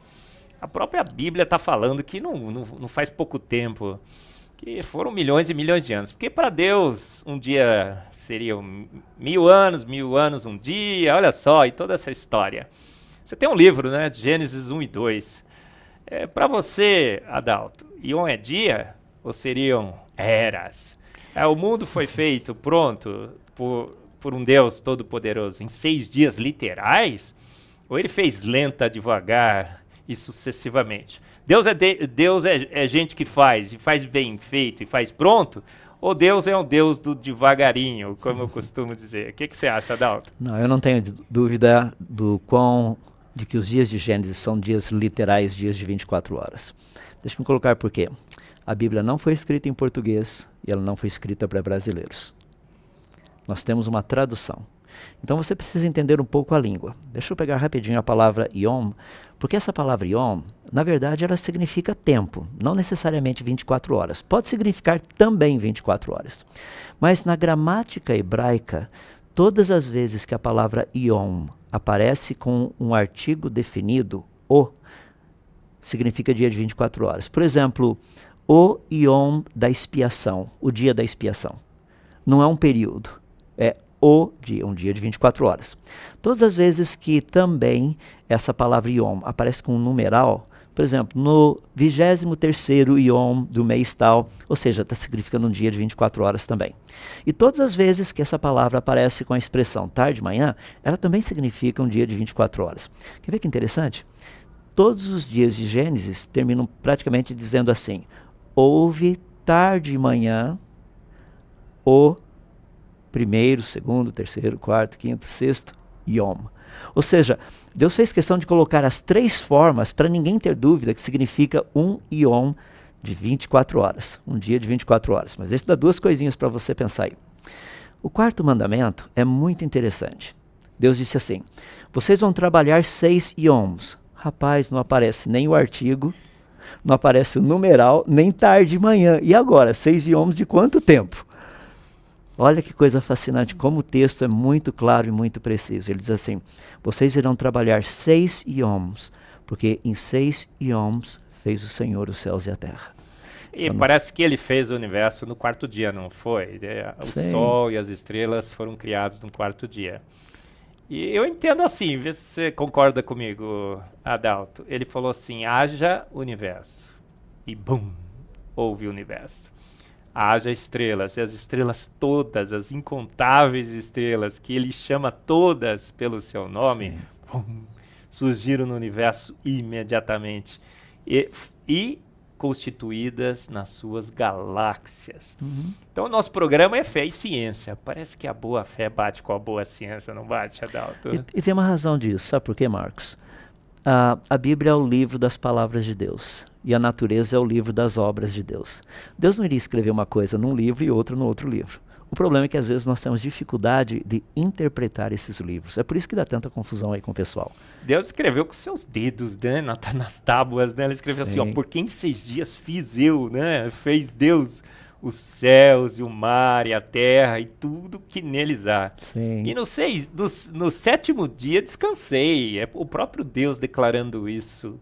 A própria Bíblia está falando que não faz pouco tempo, que foram milhões e milhões de anos. Porque para Deus um dia seriam 1000 anos um dia, olha só, e toda essa história. Você tem um livro, né, de Gênesis 1 e 2. Para você, Adalto, Ion é dia ou seriam eras? O mundo foi feito, pronto, por um Deus todo-poderoso em 6 dias literais? Ou ele fez lenta, devagar e sucessivamente? Deus é gente que faz, e faz bem feito, e faz pronto? Ou Deus é um Deus do devagarinho, como eu costumo dizer? O que você acha, Adalto? Não, eu não tenho dúvida de que os dias de Gênesis são dias literais, dias de 24 horas. Deixa eu me colocar por quê. A Bíblia não foi escrita em português e ela não foi escrita para brasileiros. Nós temos uma tradução. Então você precisa entender um pouco a língua. Deixa eu pegar rapidinho a palavra Yom, porque essa palavra Yom, na verdade, ela significa tempo, não necessariamente 24 horas. Pode significar também 24 horas. Mas na gramática hebraica, todas as vezes que a palavra Yom aparece com um artigo definido, significa dia de 24 horas. Por exemplo, o Yom da expiação, o dia da expiação. Não é um período, é o dia, um dia de 24 horas. Todas as vezes que também essa palavra Yom aparece com um numeral, por exemplo, no 23º Yom do mês tal, ou seja, está significando um dia de 24 horas também. E todas as vezes que essa palavra aparece com a expressão tarde, manhã, ela também significa um dia de 24 horas. Quer ver que interessante? Todos os dias de Gênesis terminam praticamente dizendo assim, houve tarde e manhã o primeiro, segundo, terceiro, quarto, quinto, sexto, Yom. Ou seja, Deus fez questão de colocar as 3 formas para ninguém ter dúvida que significa um Yom de 24 horas, um dia de 24 horas. Mas deixa eu dar 2 coisinhas para você pensar aí. O 4º mandamento é muito interessante. Deus disse assim, vocês vão trabalhar 6 Yoms. Rapaz, não aparece nem o artigo, não aparece o numeral, nem tarde e manhã. E agora, 6 Yoms de quanto tempo? Olha que coisa fascinante, como o texto é muito claro e muito preciso. Ele diz assim, vocês irão trabalhar 6 Yoms, porque em 6 Yoms fez o Senhor os céus e a terra. E então, parece que ele fez o universo no 4º dia, não foi? O Sol e as estrelas foram criados no 4º dia. E eu entendo assim, vê se você concorda comigo, Adalto. Ele falou assim, haja universo. E bum, houve o universo. Haja estrelas, e as estrelas todas, as incontáveis estrelas, que ele chama todas pelo seu nome, bum, surgiram no universo imediatamente. E constituídas nas suas galáxias. Então o nosso programa é fé e ciência. Parece que a boa fé bate com a boa ciência, não bate, Adalto? E tem uma razão disso, sabe por quê, Marcos? A Bíblia é o livro das palavras de Deus e a natureza é o livro das obras de Deus. Deus não iria escrever uma coisa num livro e outra no outro livro. O problema é que às vezes nós temos dificuldade de interpretar esses livros. É por isso que dá tanta confusão aí com o pessoal. Deus escreveu com seus dedos, né? Nas tábuas, né? Ele escreveu assim, ó, Sim. porque em 6 dias fiz eu, né? Fez Deus os céus e o mar e a terra e tudo que neles há. Sim. E no 7º dia descansei. É o próprio Deus declarando isso.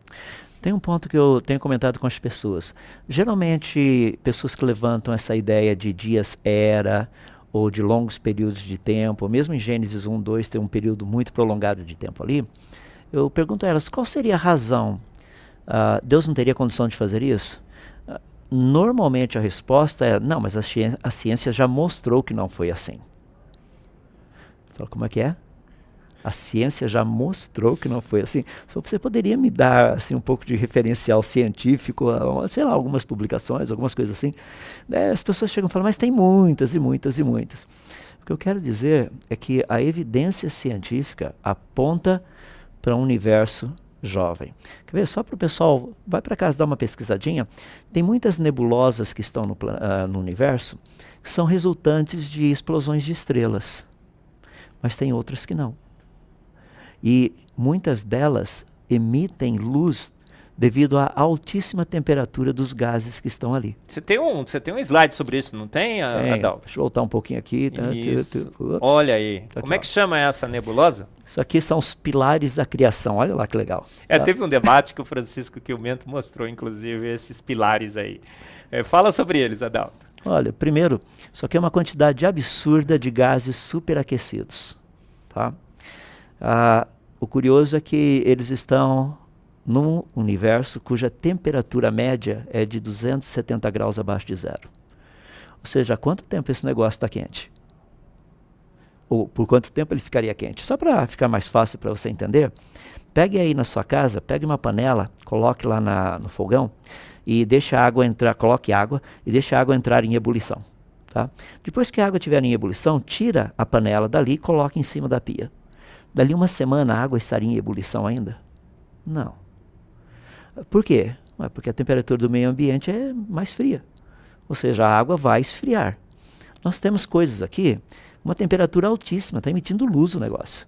Tem um ponto que eu tenho comentado com as pessoas. Geralmente, pessoas que levantam essa ideia de dias era ou de longos períodos de tempo, mesmo em Gênesis 1, 2 tem um período muito prolongado de tempo ali, eu pergunto a elas, qual seria a razão? Deus não teria condição de fazer isso? Normalmente a resposta é, não, mas a ciência já mostrou que não foi assim. Fala, como é que é? A ciência já mostrou que não foi assim. Só você poderia me dar assim, um pouco de referencial científico, sei lá, algumas publicações, algumas coisas assim. As pessoas chegam e falam, mas tem muitas e muitas e muitas. O que eu quero dizer é que a evidência científica aponta para um universo jovem. Quer ver? Só para o pessoal, vai para casa dar uma pesquisadinha. Tem muitas nebulosas que estão no universo que são resultantes de explosões de estrelas. Mas tem outras que não. E muitas delas emitem luz devido à altíssima temperatura dos gases que estão ali. Você tem um slide sobre isso, não tem, Adalto? Deixa eu voltar um pouquinho aqui. Isso. Olha aí. Tá aqui, como é que chama essa nebulosa? Isso aqui são os pilares da criação. Olha lá que legal. Teve um debate que o Francisco Quilmento mostrou, inclusive, esses pilares aí. Fala sobre eles, Adalto. Olha, primeiro, isso aqui é uma quantidade absurda de gases superaquecidos. Tá? O curioso é que eles estão num universo cuja temperatura média é de 270 graus abaixo de zero. Ou seja, há quanto tempo esse negócio está quente? Ou por quanto tempo ele ficaria quente? Só para ficar mais fácil para você entender, pegue aí na sua casa, pegue uma panela, coloque lá no fogão e deixe a água entrar, coloque água e deixe a água entrar em ebulição. Tá? Depois que a água estiver em ebulição, tira a panela dali e coloque em cima da pia. Dali uma semana a água estaria em ebulição ainda? Não. Por quê? Porque a temperatura do meio ambiente é mais fria. Ou seja, a água vai esfriar. Nós temos coisas aqui, uma temperatura altíssima, está emitindo luz o negócio.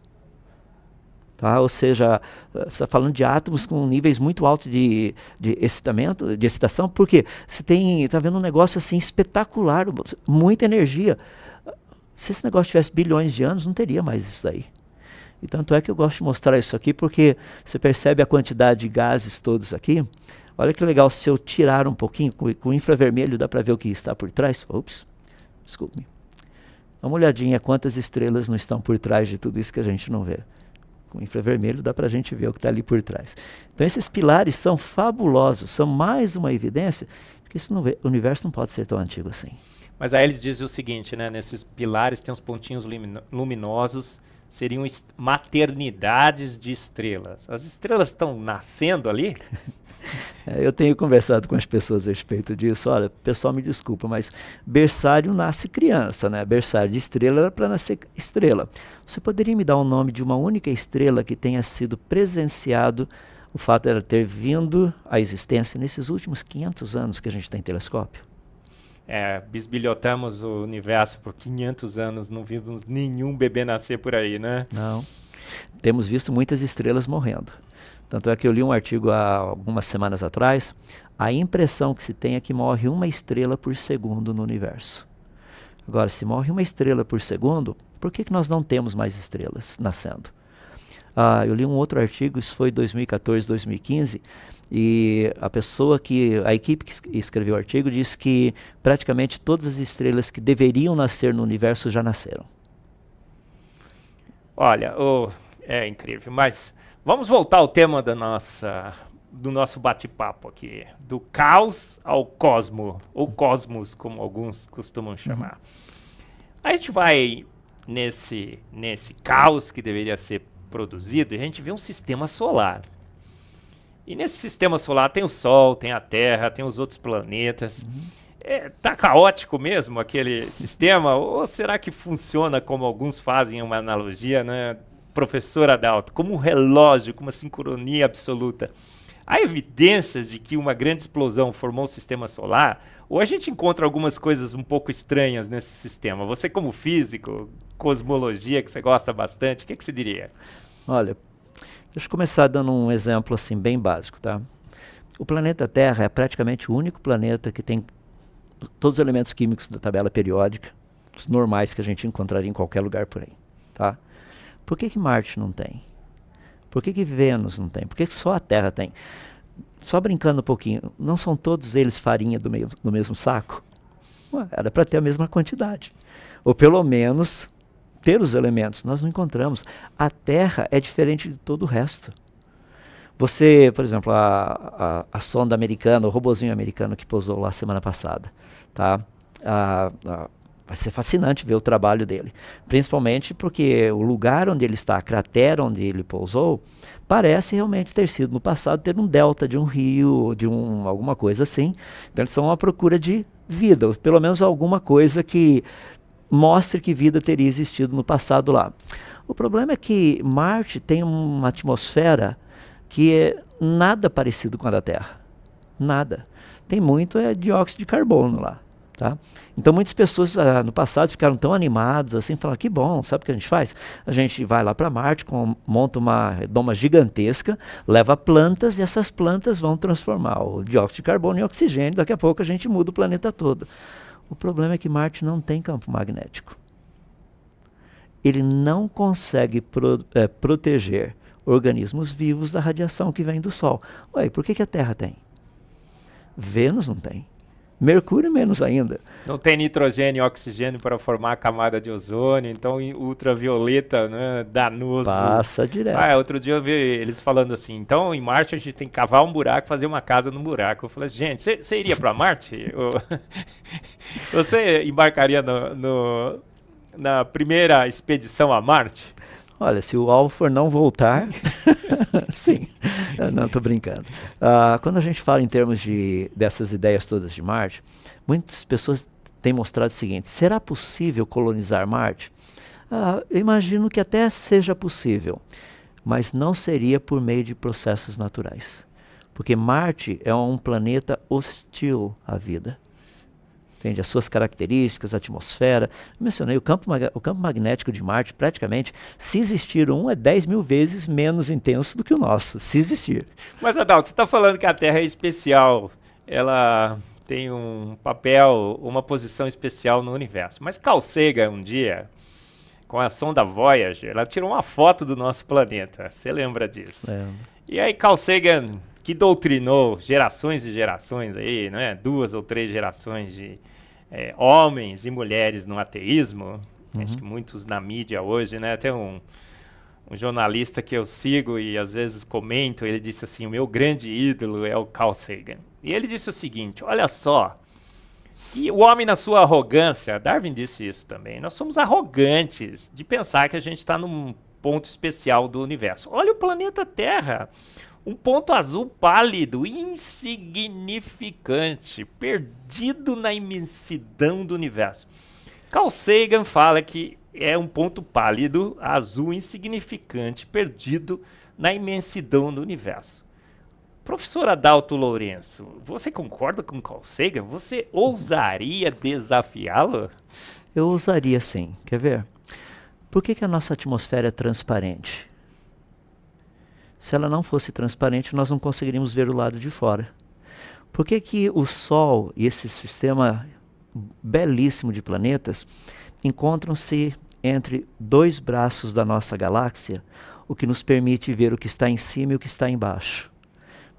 Tá? Ou seja, você está falando de átomos com níveis muito altos de excitamento, de excitação, porque você está vendo um negócio assim espetacular, muita energia. Se esse negócio tivesse bilhões de anos, não teria mais isso daí. E tanto é que eu gosto de mostrar isso aqui, porque você percebe a quantidade de gases todos aqui. Olha que legal, se eu tirar um pouquinho, com o infravermelho dá para ver o que está por trás. Ops, desculpe-me. Dá uma olhadinha quantas estrelas não estão por trás de tudo isso que a gente não vê. Com o infravermelho dá para a gente ver o que está ali por trás. Então esses pilares são fabulosos, são mais uma evidência de que o universo não pode ser tão antigo assim. Mas aí eles dizem o seguinte, né? Nesses pilares tem uns pontinhos luminosos, seriam maternidades de estrelas. As estrelas estão nascendo ali? Eu tenho conversado com as pessoas a respeito disso. Olha, pessoal, me desculpa, mas berçário nasce criança, né? Berçário de estrela era para nascer estrela. Você poderia me dar o nome de uma única estrela que tenha sido presenciado o fato dela ter vindo à existência nesses últimos 500 anos que a gente tem telescópio? Bisbilhotamos o universo por 500 anos, não vimos nenhum bebê nascer por aí, né? Não. Temos visto muitas estrelas morrendo. Tanto é que eu li um artigo há algumas semanas atrás, a impressão que se tem é que morre uma estrela por segundo no universo. Agora, se morre uma estrela por segundo, por que nós não temos mais estrelas nascendo? Eu li um outro artigo, isso foi 2014, 2015, e a equipe que escreveu o artigo disse que praticamente todas as estrelas que deveriam nascer no universo já nasceram. Olha, é incrível, mas vamos voltar ao tema do nosso bate-papo aqui, do caos ao cosmo, ou cosmos, como alguns costumam chamar. A gente vai nesse caos que deveria ser produzido, e a gente vê um sistema solar. E nesse sistema solar tem o Sol, tem a Terra, tem os outros planetas. Tá caótico mesmo aquele sistema? Ou será que funciona como alguns fazem uma analogia, né? professor Adalto, como um relógio, com uma sincronia absoluta, há evidências de que uma grande explosão formou um sistema solar? Ou a gente encontra algumas coisas um pouco estranhas nesse sistema? Você, como físico, cosmologia, que você gosta bastante, o que você diria? Olha, deixa eu começar dando um exemplo assim bem básico, tá? O planeta Terra é praticamente o único planeta que tem todos os elementos químicos da tabela periódica, os normais que a gente encontraria em qualquer lugar por aí, tá? Por que Marte não tem? Por que Vênus não tem? Por que só a Terra tem? Só brincando um pouquinho, não são todos eles farinha do mesmo saco? Ué, era para ter a mesma quantidade. Ou pelo menos ter os elementos. Nós não encontramos. A Terra é diferente de todo o resto. Você, por exemplo, a sonda americana, o robozinho americano que pousou lá semana passada, tá? Vai ser fascinante ver o trabalho dele, principalmente porque o lugar onde ele está, a cratera onde ele pousou, parece realmente ter sido no passado ter um delta de um rio, alguma coisa assim. Então eles estão à procura de vida, ou pelo menos alguma coisa que mostre que vida teria existido no passado lá. O problema é que Marte tem uma atmosfera que é nada parecido com a da Terra. Nada. Tem muito dióxido de carbono lá. Tá? Então muitas pessoas no passado ficaram tão animadas assim, falaram, que bom, sabe o que a gente faz? A gente vai lá para Marte, monta uma redoma gigantesca, leva plantas e essas plantas vão transformar o dióxido de carbono em oxigênio, daqui a pouco a gente muda o planeta todo. O problema é que Marte não tem campo magnético. Ele não consegue proteger organismos vivos da radiação que vem do Sol. Ué, por que a Terra tem? Vênus não tem. Mercúrio menos ainda. Não tem nitrogênio e oxigênio para formar a camada de ozônio, então ultravioleta, né, danoso. Passa direto. Outro dia eu vi eles falando assim, então em Marte a gente tem que cavar um buraco, fazer uma casa no buraco. Eu falei, gente, você iria para Marte? Você embarcaria na primeira expedição a Marte? Olha, se o alvo for não voltar, sim, não estou brincando. Quando a gente fala em termos dessas ideias todas de Marte, muitas pessoas têm mostrado o seguinte, será possível colonizar Marte? Eu imagino que até seja possível, mas não seria por meio de processos naturais. Porque Marte é um planeta hostil à vida. Entende? As suas características, a atmosfera. Eu mencionei o campo magnético de Marte, praticamente, se existir é 10 mil vezes menos intenso do que o nosso, se existir. Mas, Adalto, você está falando que a Terra é especial, ela tem um papel, uma posição especial no universo. Mas Carl Sagan, um dia, com a sonda Voyager, ela tirou uma foto do nosso planeta. Você lembra disso? Lembro. E aí Carl Sagan, que doutrinou gerações e gerações aí, né? 2 ou 3 gerações de homens e mulheres no ateísmo. Acho que muitos na mídia hoje, né? Tem um jornalista que eu sigo e às vezes comento, ele disse assim, o meu grande ídolo é o Carl Sagan. E ele disse o seguinte, olha só, que o homem na sua arrogância, Darwin disse isso também, nós somos arrogantes de pensar que a gente está num ponto especial do universo. Olha o planeta Terra. Um ponto azul pálido, insignificante, perdido na imensidão do universo. Carl Sagan fala que é um ponto pálido, azul, insignificante, perdido na imensidão do universo. Professor Adalto Lourenço, você concorda com Carl Sagan? Você ousaria desafiá-lo? Eu ousaria sim. Quer ver? Por que a nossa atmosfera é transparente? Se ela não fosse transparente, nós não conseguiríamos ver o lado de fora. Por que o Sol e esse sistema belíssimo de planetas encontram-se entre 2 braços da nossa galáxia, o que nos permite ver o que está em cima e o que está embaixo?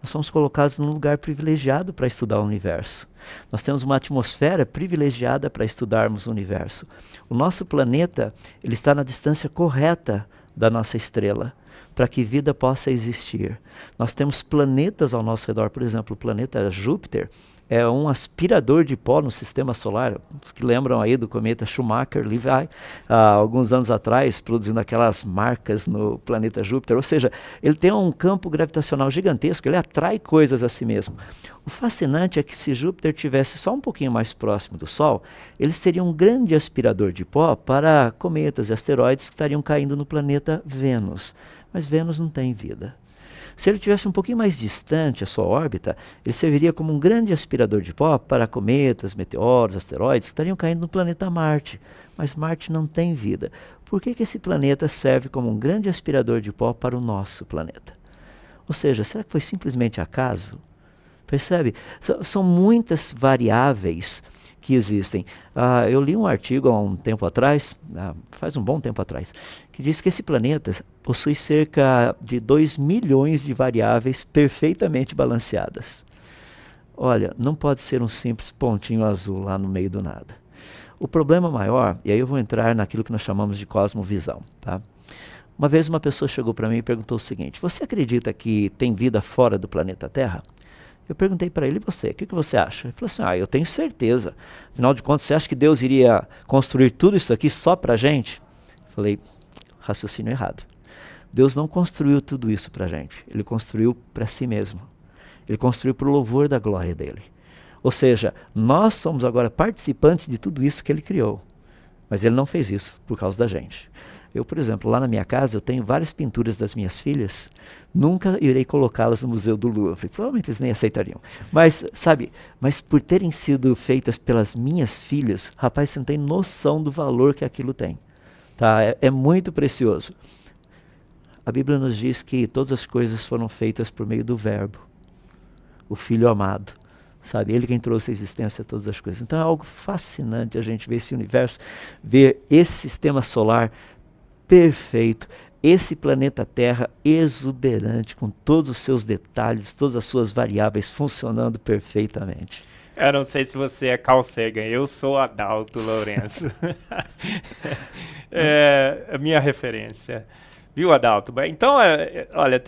Nós somos colocados num lugar privilegiado para estudar o universo. Nós temos uma atmosfera privilegiada para estudarmos o universo. O nosso planeta, ele está na distância correta da nossa estrela, para que vida possa existir. Nós temos planetas ao nosso redor, por exemplo, o planeta Júpiter é um aspirador de pó no sistema solar. Os que lembram aí do cometa Schumacher-Levy, há alguns anos atrás, produzindo aquelas marcas no planeta Júpiter. Ou seja, ele tem um campo gravitacional gigantesco, ele atrai coisas a si mesmo. O fascinante é que se Júpiter tivesse só um pouquinho mais próximo do Sol, ele seria um grande aspirador de pó para cometas e asteroides que estariam caindo no planeta Vênus. Mas Vênus não tem vida. Se ele tivesse um pouquinho mais distante a sua órbita, ele serviria como um grande aspirador de pó para cometas, meteoros, asteroides que estariam caindo no planeta Marte. Mas Marte não tem vida. Por que esse planeta serve como um grande aspirador de pó para o nosso planeta? Ou seja, será que foi simplesmente acaso? Percebe? São muitas variáveis que existem. Eu li um artigo há um tempo atrás, faz um bom tempo atrás, que diz que esse planeta possui cerca de 2 milhões de variáveis perfeitamente balanceadas. Olha, não pode ser um simples pontinho azul lá no meio do nada. O problema maior, e aí eu vou entrar naquilo que nós chamamos de cosmovisão, tá? Uma vez uma pessoa chegou para mim e perguntou o seguinte: você acredita que tem vida fora do planeta Terra? Eu perguntei para ele: e você, o que você acha? Ele falou assim: eu tenho certeza. Afinal de contas, você acha que Deus iria construir tudo isso aqui só para a gente? Eu falei: raciocínio errado. Deus não construiu tudo isso para a gente. Ele construiu para si mesmo. Ele construiu para o louvor da glória dele. Ou seja, nós somos agora participantes de tudo isso que ele criou. Mas ele não fez isso por causa da gente. Eu, por exemplo, lá na minha casa, eu tenho várias pinturas das minhas filhas. Nunca irei colocá-las no Museu do Louvre. Provavelmente eles nem aceitariam. Mas, sabe, por terem sido feitas pelas minhas filhas, rapaz, você não tem noção do valor que aquilo tem. Tá? É muito precioso. A Bíblia nos diz que todas as coisas foram feitas por meio do Verbo, o Filho amado. Sabe, ele quem trouxe a existência a todas as coisas. Então é algo fascinante a gente ver esse universo, ver esse sistema solar perfeito, esse planeta Terra exuberante, com todos os seus detalhes, todas as suas variáveis funcionando perfeitamente. Eu não sei se você é Carl Sagan, eu sou Adalto Lourenço. É a minha referência. Viu, Adalto? Então, olha,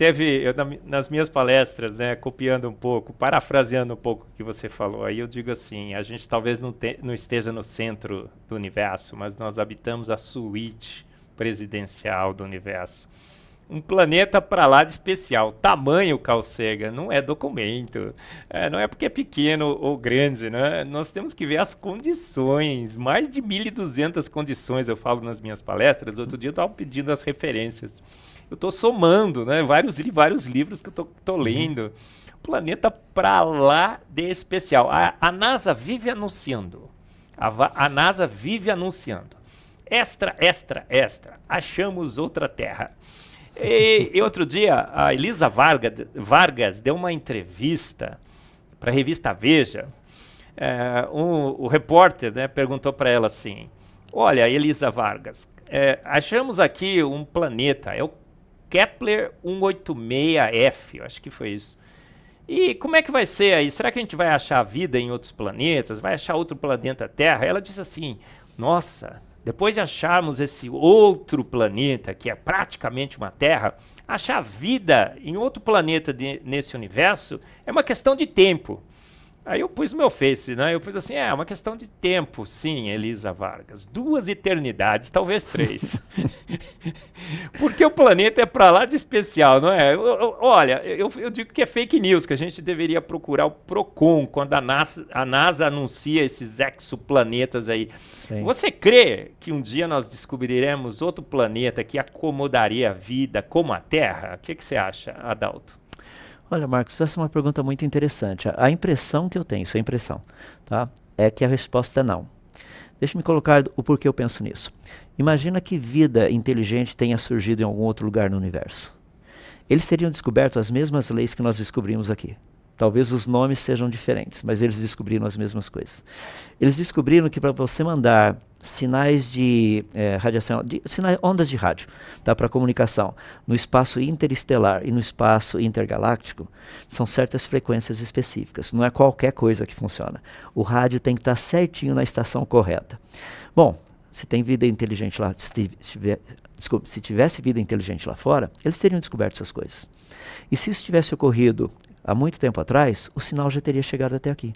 nas minhas palestras, né, copiando um pouco, parafraseando um pouco o que você falou, aí eu digo assim: a gente talvez não esteja no centro do universo, mas nós habitamos a suíte presidencial do universo. Um planeta para lá de especial. Tamanho, Carl Sagan, não é documento. Não é porque é pequeno ou grande, né? Nós temos que ver as condições. Mais de 1.200 condições eu falo nas minhas palestras. Outro dia eu estava pedindo as referências. Eu estou somando, né? Vários livros que eu estou lendo. Planeta para lá de especial. A NASA vive anunciando. A NASA vive anunciando. Extra, extra, extra. Achamos outra Terra. E outro dia, a Elisa Vargas deu uma entrevista para a revista Veja. O repórter, né, perguntou para ela assim: olha, Elisa Vargas, achamos aqui um planeta, é o Kepler 186f, eu acho que foi isso. E como é que vai ser aí? Será que a gente vai achar vida em outros planetas? Vai achar outro planeta Terra? Ela disse assim: nossa, depois de acharmos esse outro planeta, que é praticamente uma Terra, achar vida em outro planeta nesse universo é uma questão de tempo. Aí eu pus no meu Face, né? Eu pus assim: é uma questão de tempo, sim, Elisa Vargas. 2 eternidades, talvez 3. Porque o planeta é para lá de especial, não é? Olha, eu digo que é fake news, que a gente deveria procurar o Procon quando a NASA anuncia esses exoplanetas aí. Sim. Você crê que um dia nós descobriremos outro planeta que acomodaria a vida como a Terra? O que você acha, Adalto? Olha, Marcos, essa é uma pergunta muito interessante. A impressão que eu tenho, isso é impressão, tá? É que a resposta é não. Deixa-me colocar o porquê eu penso nisso. Imagina que vida inteligente tenha surgido em algum outro lugar no universo. Eles teriam descoberto as mesmas leis que nós descobrimos aqui. Talvez os nomes sejam diferentes, mas eles descobriram as mesmas coisas. Eles descobriram que para você mandar sinais de radiação, ondas de rádio, tá, para comunicação, no espaço interestelar e no espaço intergaláctico, são certas frequências específicas. Não é qualquer coisa que funciona. O rádio tem que estar certinho na estação correta. Bom, se tem vida inteligente lá, se tivesse vida inteligente lá fora, eles teriam descoberto essas coisas. E se isso tivesse ocorrido há muito tempo atrás, o sinal já teria chegado até aqui.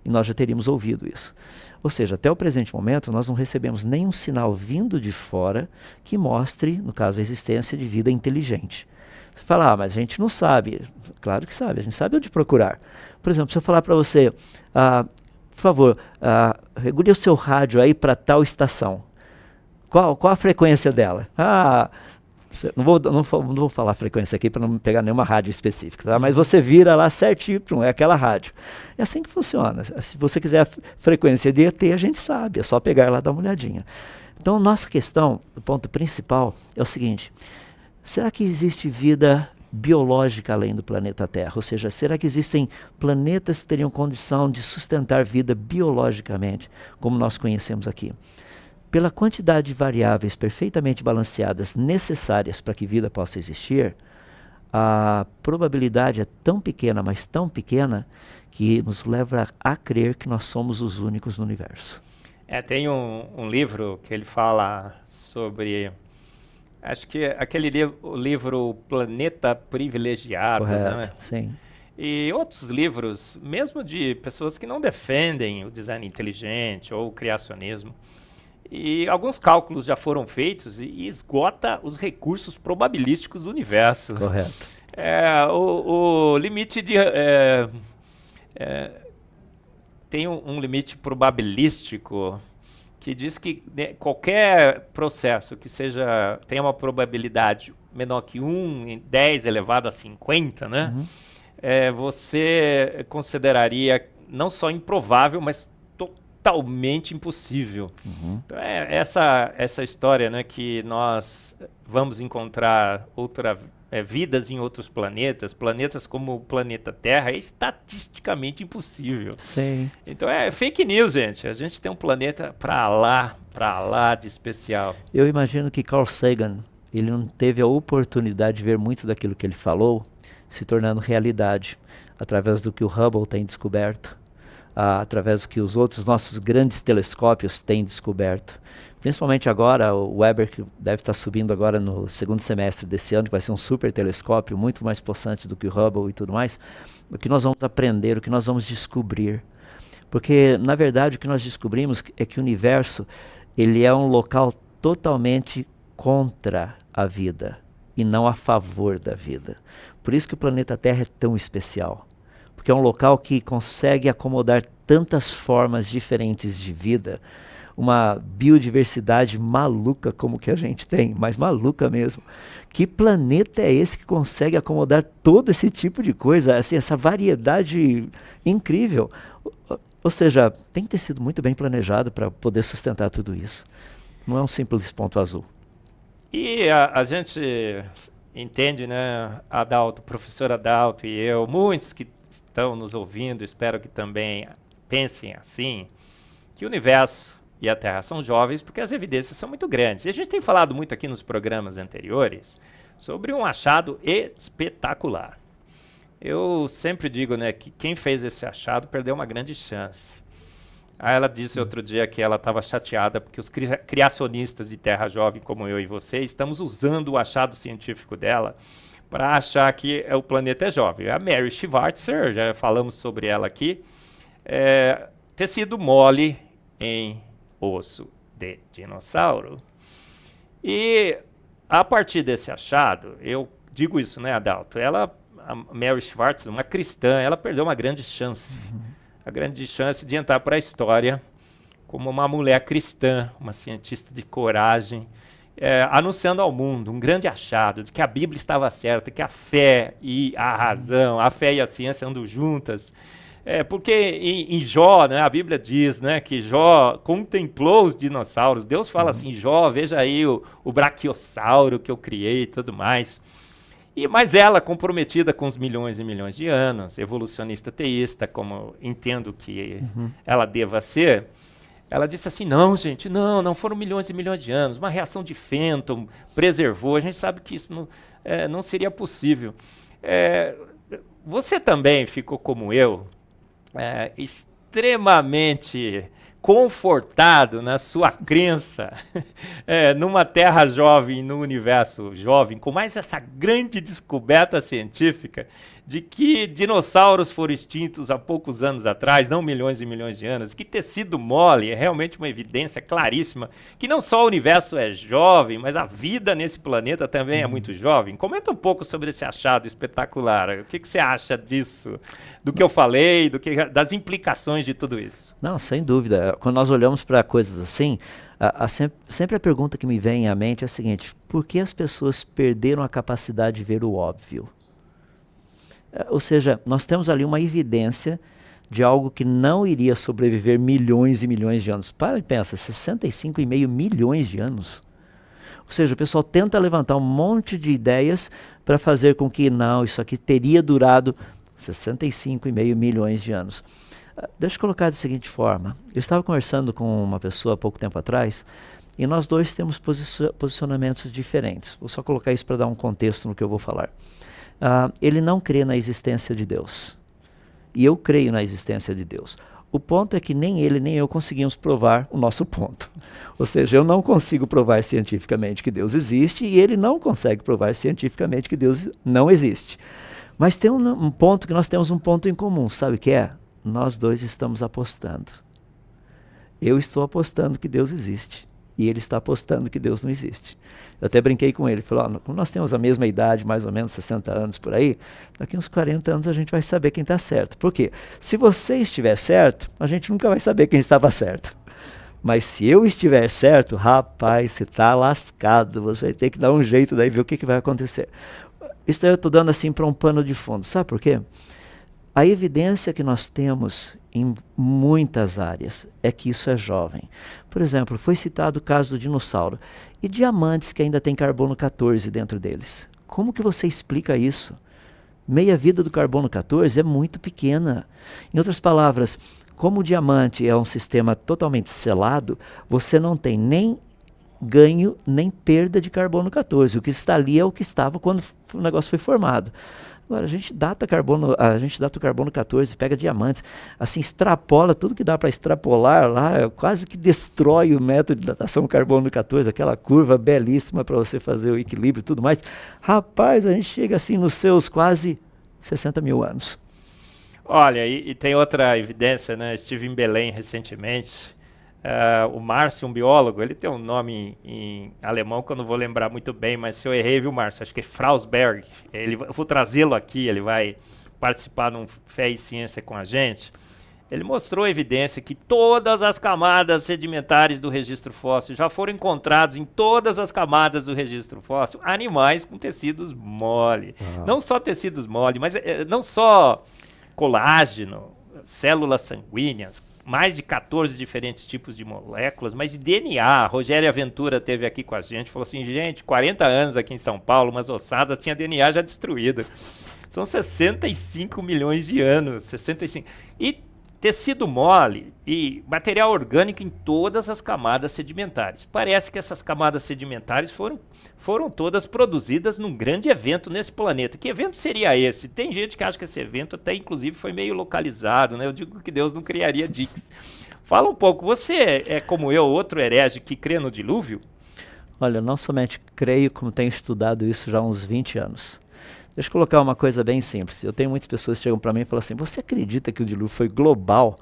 E nós já teríamos ouvido isso. Ou seja, até o presente momento, nós não recebemos nenhum sinal vindo de fora que mostre, no caso, a existência de vida inteligente. Você fala, mas a gente não sabe. Claro que sabe, a gente sabe onde procurar. Por exemplo, se eu falar para você, por favor, regule o seu rádio aí para tal estação. Qual a frequência dela? Não vou falar a frequência aqui para não pegar nenhuma rádio específica, tá? Mas você vira lá certinho, é aquela rádio. É assim que funciona. Se você quiser a frequência de ET, a gente sabe, é só pegar lá e dar uma olhadinha. Então, nossa questão, o ponto principal, é o seguinte: será que existe vida biológica além do planeta Terra? Ou seja, será que existem planetas que teriam condição de sustentar vida biologicamente, como nós conhecemos aqui? Pela quantidade de variáveis perfeitamente balanceadas necessárias para que vida possa existir, a probabilidade é tão pequena, mas tão pequena, que nos leva a crer que nós somos os únicos no universo. Tem um livro que ele fala sobre, acho que aquele livro Planeta Privilegiado. Correto, né? Sim. E outros livros, mesmo de pessoas que não defendem o design inteligente ou o criacionismo. E alguns cálculos já foram feitos e esgota os recursos probabilísticos do universo. Correto. O limite de... tem um limite probabilístico que diz que qualquer processo que tenha uma probabilidade menor que 1 em 10 elevado a 50, né? Uhum. Você consideraria não só improvável, mas totalmente impossível. Uhum. Então, essa história, né, que nós vamos encontrar vidas em outros planetas como o planeta Terra, é estatisticamente impossível. Sim. Então é fake news, gente. A gente tem um planeta para lá de especial. Eu imagino que Carl Sagan, ele não teve a oportunidade de ver muito daquilo que ele falou se tornando realidade, através do que o Hubble tem descoberto, através do que os outros nossos grandes telescópios têm descoberto. Principalmente agora, o Weber, que deve estar subindo agora no segundo semestre desse ano, que vai ser um super telescópio, muito mais possante do que o Hubble e tudo mais, o que nós vamos aprender, o que nós vamos descobrir. Porque, na verdade, o que nós descobrimos é que o universo, ele é um local totalmente contra a vida e não a favor da vida. Por isso que o planeta Terra é tão especial. Porque é um local que consegue acomodar tantas formas diferentes de vida, uma biodiversidade maluca como que a gente tem, mas maluca mesmo. Que planeta é esse que consegue acomodar todo esse tipo de coisa, assim, essa variedade incrível? Ou seja, tem que ter sido muito bem planejado para poder sustentar tudo isso. Não é um simples ponto azul. E a gente entende, né, Adalto, professor Adalto e eu, muitos que estão nos ouvindo, espero que também pensem assim, que o universo e a Terra são jovens porque as evidências são muito grandes. E a gente tem falado muito aqui nos programas anteriores sobre um achado espetacular. Eu sempre digo, né, que quem fez esse achado perdeu uma grande chance. Ela disse outro dia que ela estava chateada porque os criacionistas de Terra Jovem, como eu e você, estamos usando o achado científico dela para achar que o planeta é jovem. A Mary Schwartzer, já falamos sobre ela aqui, tecido mole em osso de dinossauro. E a partir desse achado, eu digo isso, né, Adalto? A Mary Schwartzer, uma cristã, ela perdeu uma grande chance. A grande chance de entrar para a história como uma mulher cristã, uma cientista de coragem, anunciando ao mundo um grande achado de que a Bíblia estava certa, que a fé e a razão, a fé e a ciência andam juntas. Porque em Jó, né, a Bíblia diz, né, que Jó contemplou os dinossauros. Deus fala assim, Jó, veja aí o braquiossauro que eu criei e tudo mais. Mas ela, comprometida com os milhões e milhões de anos, evolucionista teísta, como entendo que ela deva ser, ela disse assim, não, gente, não foram milhões e milhões de anos, uma reação de Fenton preservou, a gente sabe que isso não seria possível. Você também ficou como eu, extremamente confortado na sua crença, numa terra jovem, num universo jovem, com mais essa grande descoberta científica de que dinossauros foram extintos há poucos anos atrás, não milhões e milhões de anos, que tecido mole é realmente uma evidência claríssima, que não só o universo é jovem, mas a vida nesse planeta também é muito jovem. Comenta um pouco sobre esse achado espetacular. O que você acha disso, do que eu falei, das implicações de tudo isso? Não, sem dúvida. Quando nós olhamos para coisas assim, sempre a pergunta que me vem à mente é a seguinte: por que as pessoas perderam a capacidade de ver o óbvio? Ou seja, nós temos ali uma evidência de algo que não iria sobreviver milhões e milhões de anos. Para e pensa, 65,5 milhões de anos. Ou seja, o pessoal tenta levantar um monte de ideias para fazer com que, não, isso aqui teria durado 65,5 milhões de anos. Deixa eu colocar da seguinte forma. Eu estava conversando com uma pessoa há pouco tempo atrás, e nós dois temos posicionamentos diferentes. Vou só colocar isso para dar um contexto no que eu vou falar. Ele não crê na existência de Deus. E eu creio na existência de Deus. O ponto é que nem ele nem eu conseguimos provar o nosso ponto. Ou seja, eu não consigo provar cientificamente que Deus existe e ele não consegue provar cientificamente que Deus não existe. Mas tem um ponto que nós temos um ponto em comum, sabe o que é? Nós dois estamos apostando. Eu estou apostando que Deus existe. E ele está apostando que Deus não existe. Eu até brinquei com ele, falei, como nós temos a mesma idade, mais ou menos 60 anos por aí, daqui uns 40 anos a gente vai saber quem está certo. Por quê? Se você estiver certo, a gente nunca vai saber quem estava certo. Mas se eu estiver certo, rapaz, você está lascado, você vai ter que dar um jeito daí, ver o que vai acontecer. Isso eu estou dando assim para um pano de fundo, sabe por quê? A evidência que nós temos em muitas áreas é que isso é jovem. Por exemplo, foi citado o caso do dinossauro. E diamantes que ainda têm carbono 14 dentro deles. Como que você explica isso? Meia-vida do carbono 14 é muito pequena. Em outras palavras, como o diamante é um sistema totalmente selado, você não tem nem ganho nem perda de carbono 14. O que está ali é o que estava quando o negócio foi formado. Agora, a gente data o carbono 14, pega diamantes, assim, extrapola tudo que dá para extrapolar lá, quase que destrói o método de datação carbono 14, aquela curva belíssima para você fazer o equilíbrio e tudo mais. Rapaz, a gente chega assim nos seus quase 60 mil anos. Olha, e tem outra evidência, né? Estive em Belém recentemente. O Márcio, um biólogo, ele tem um nome em alemão que eu não vou lembrar muito bem, mas se eu errei, viu, Márcio? Acho que é Frausberg. Eu vou trazê-lo aqui, ele vai participar de um Fé e Ciência com a gente. Ele mostrou evidência que todas as camadas sedimentares do registro fóssil já foram encontrados em todas as camadas do registro fóssil animais com tecidos mole. Não só tecidos mole, mas não só colágeno, células sanguíneas, mais de 14 diferentes tipos de moléculas, mas de DNA. Rogério Aventura esteve aqui com a gente, falou assim, gente, 40 anos aqui em São Paulo, umas ossadas, tinha DNA já destruído. São 65 milhões de anos, 65. E tecido mole e material orgânico em todas as camadas sedimentares. Parece que essas camadas sedimentares foram todas produzidas num grande evento nesse planeta. Que evento seria esse? Tem gente que acha que esse evento até inclusive foi meio localizado, né? Eu digo que Deus não criaria diques. Fala um pouco, você é como eu, outro herege que crê no dilúvio? Olha, não somente creio, como tenho estudado isso já há uns 20 anos. Deixa eu colocar uma coisa bem simples. Eu tenho muitas pessoas que chegam para mim e falam assim, você acredita que o dilúvio foi global?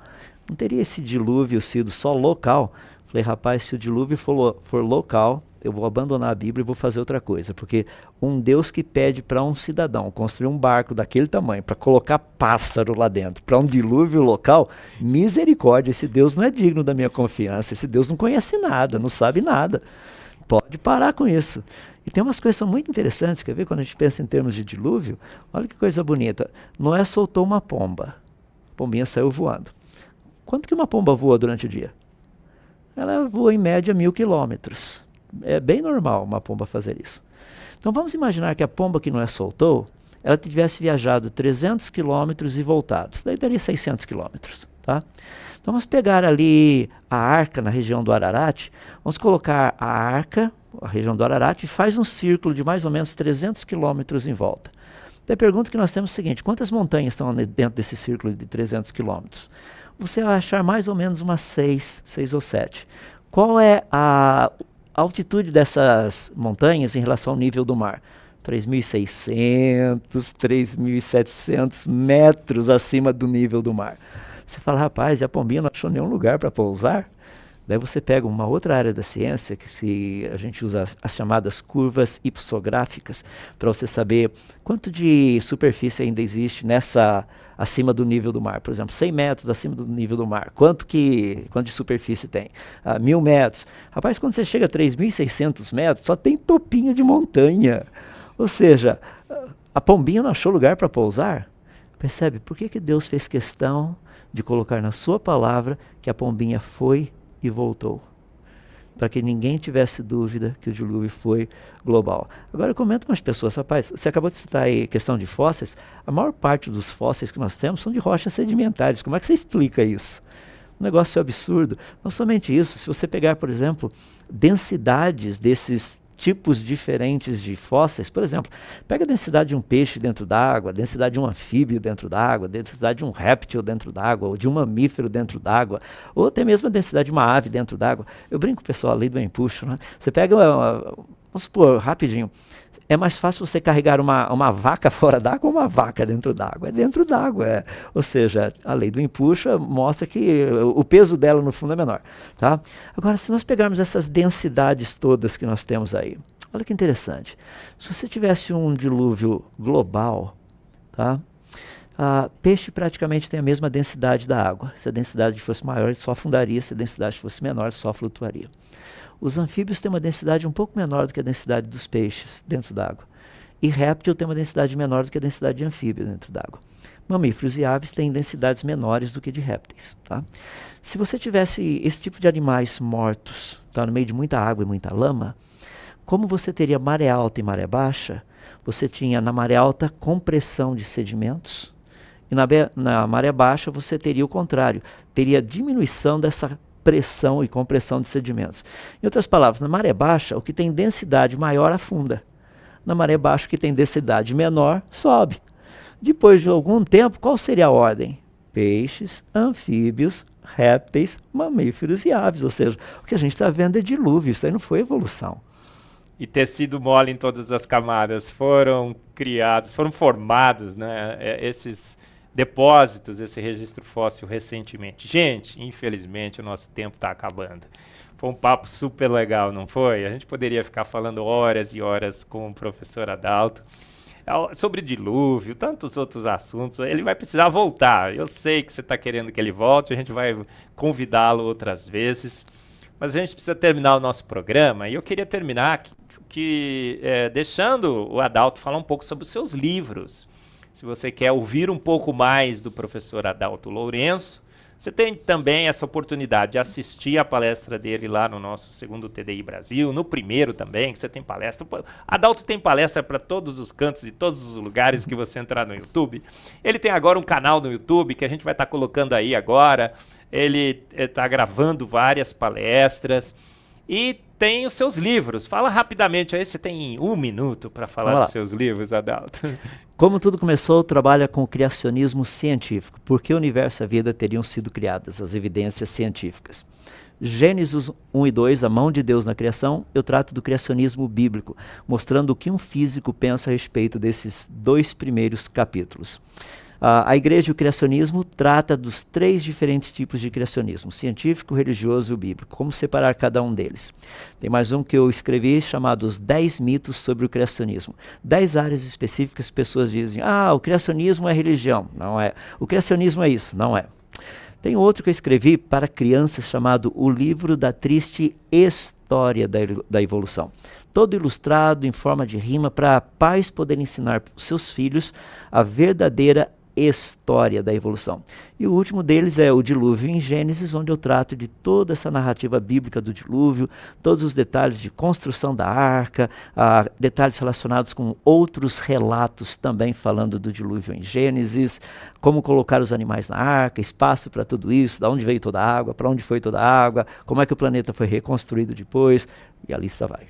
Não teria esse dilúvio sido só local? Falei, rapaz, se o dilúvio for local, eu vou abandonar a Bíblia e vou fazer outra coisa. Porque um Deus que pede para um cidadão construir um barco daquele tamanho, para colocar pássaro lá dentro, para um dilúvio local, misericórdia, esse Deus não é digno da minha confiança, esse Deus não conhece nada, não sabe nada. Pode parar com isso. E tem umas coisas que são muito interessantes, quer ver? Quando a gente pensa em termos de dilúvio, olha que coisa bonita. Noé soltou uma pomba. A pombinha saiu voando. Quanto que uma pomba voa durante o dia? Ela voa em média 1.000 quilômetros. É bem normal uma pomba fazer isso. Então vamos imaginar que a pomba que Noé soltou, ela tivesse viajado 300 quilômetros e voltado. Isso daí daria 600 quilômetros, tá? Então vamos pegar ali a arca na região do Ararat, vamos colocar a arca, a região do Ararat, e faz um círculo de mais ou menos 300 quilômetros em volta. Daí a pergunta que nós temos é o seguinte, quantas montanhas estão dentro desse círculo de 300 quilômetros? você vai achar mais ou menos umas 6 ou 7. Qual é a altitude dessas montanhas em relação ao nível do mar? 3.600, 3.700 metros acima do nível do mar. Você fala, rapaz, e a pombinha não achou nenhum lugar para pousar? Daí você pega uma outra área da ciência, que a gente usa as chamadas curvas ipsográficas, para você saber quanto de superfície ainda existe acima do nível do mar. Por exemplo, 100 metros acima do nível do mar. Quanto de superfície tem? 1.000 metros. Rapaz, quando você chega a 3.600 metros, só tem topinho de montanha. Ou seja, a pombinha não achou lugar para pousar? Percebe? Por que Deus fez questão de colocar na sua palavra que a pombinha foi e voltou? Para que ninguém tivesse dúvida que o dilúvio foi global. Agora eu comento com as pessoas, rapaz, você acabou de citar aí questão de fósseis, a maior parte dos fósseis que nós temos são de rochas sedimentares. Como é que você explica isso? Um negócio absurdo. Não somente isso, se você pegar, por exemplo, densidades desses tipos diferentes de fósseis, por exemplo, pega a densidade de um peixe dentro d'água, a densidade de um anfíbio dentro d'água, a densidade de um réptil dentro d'água, ou de um mamífero dentro d'água, ou até mesmo a densidade de uma ave dentro d'água. Eu brinco, pessoal, a lei do empuxo, né? Você pega, vamos supor, rapidinho, é mais fácil você carregar uma vaca fora d'água ou uma vaca dentro d'água? É dentro d'água. Ou seja, a lei do empuxo mostra que o peso dela no fundo é menor. Tá? Agora, se nós pegarmos essas densidades todas que nós temos aí, olha que interessante. Se você tivesse um dilúvio global, tá? Peixe praticamente tem a mesma densidade da água. Se a densidade fosse maior, ele só afundaria. Se a densidade fosse menor, ele só flutuaria. Os anfíbios têm uma densidade um pouco menor do que a densidade dos peixes dentro d'água. E réptil tem uma densidade menor do que a densidade de anfíbio dentro d'água. Mamíferos e aves têm densidades menores do que de répteis. Tá? Se você tivesse esse tipo de animais mortos, tá, no meio de muita água e muita lama, como você teria maré alta e maré baixa, você tinha na maré alta compressão de sedimentos, e na maré baixa você teria o contrário, teria diminuição dessa pressão e compressão de sedimentos. Em outras palavras, na maré baixa, o que tem densidade maior afunda. Na maré baixa, o que tem densidade menor sobe. Depois de algum tempo, qual seria a ordem? Peixes, anfíbios, répteis, mamíferos e aves. Ou seja, o que a gente está vendo é dilúvio, isso aí não foi evolução. E tecido mole em todas as camadas foram criados, foram formados, né, esses depósitos, esse registro fóssil recentemente. Gente, infelizmente o nosso tempo está acabando. Foi um papo super legal, não foi? A gente poderia ficar falando horas e horas com o professor Adalto sobre dilúvio, tantos outros assuntos. Ele vai precisar voltar. Eu sei que você está querendo que ele volte, a gente vai convidá-lo outras vezes. Mas a gente precisa terminar o nosso programa e eu queria terminar deixando o Adalto falar um pouco sobre os seus livros. Se você quer ouvir um pouco mais do professor Adalto Lourenço, você tem também essa oportunidade de assistir a palestra dele lá no nosso segundo TDI Brasil, no primeiro também, que você tem palestra. Adalto tem palestra para todos os cantos e todos os lugares que você entrar no YouTube. Ele tem agora um canal no YouTube que a gente vai estar colocando aí agora. Ele está gravando várias palestras e tem os seus livros. Fala rapidamente aí, você tem 1 minuto para falar dos seus livros, Adalto. Como tudo começou, trabalha com o criacionismo científico. Por que o universo e a vida teriam sido criadas? As evidências científicas. Gênesis 1 e 2, a mão de Deus na criação, eu trato do criacionismo bíblico, mostrando o que um físico pensa a respeito desses 2 primeiros capítulos. A Igreja e o Criacionismo trata dos 3 diferentes tipos de criacionismo, científico, religioso e bíblico. Como separar cada um deles? Tem mais um que eu escrevi chamado Os 10 mitos sobre o criacionismo. 10 áreas específicas, pessoas dizem, o criacionismo é religião. Não é. O criacionismo é isso. Não é. Tem outro que eu escrevi para crianças chamado O Livro da Triste História da Evolução. Todo ilustrado em forma de rima para pais poderem ensinar para os seus filhos a verdadeira história da evolução. E o último deles é o dilúvio em Gênesis, onde eu trato de toda essa narrativa bíblica do dilúvio, todos os detalhes de construção da arca, detalhes relacionados com outros relatos também falando do dilúvio em Gênesis, como colocar os animais na arca, espaço para tudo isso, de onde veio toda a água, para onde foi toda a água, como é que o planeta foi reconstruído depois, e a lista vai.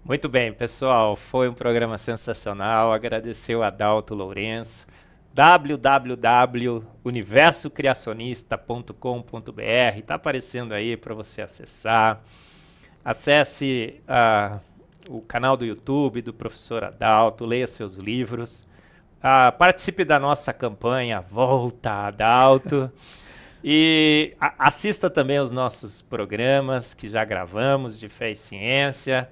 Muito bem, pessoal, foi um programa sensacional, agradecer o Adalto Lourenço, www.universocreacionista.com.br. Está aparecendo aí para você acessar. Acesse o canal do YouTube do professor Adalto, leia seus livros, participe da nossa campanha Volta Adalto e assista também aos nossos programas que já gravamos de Fé e Ciência,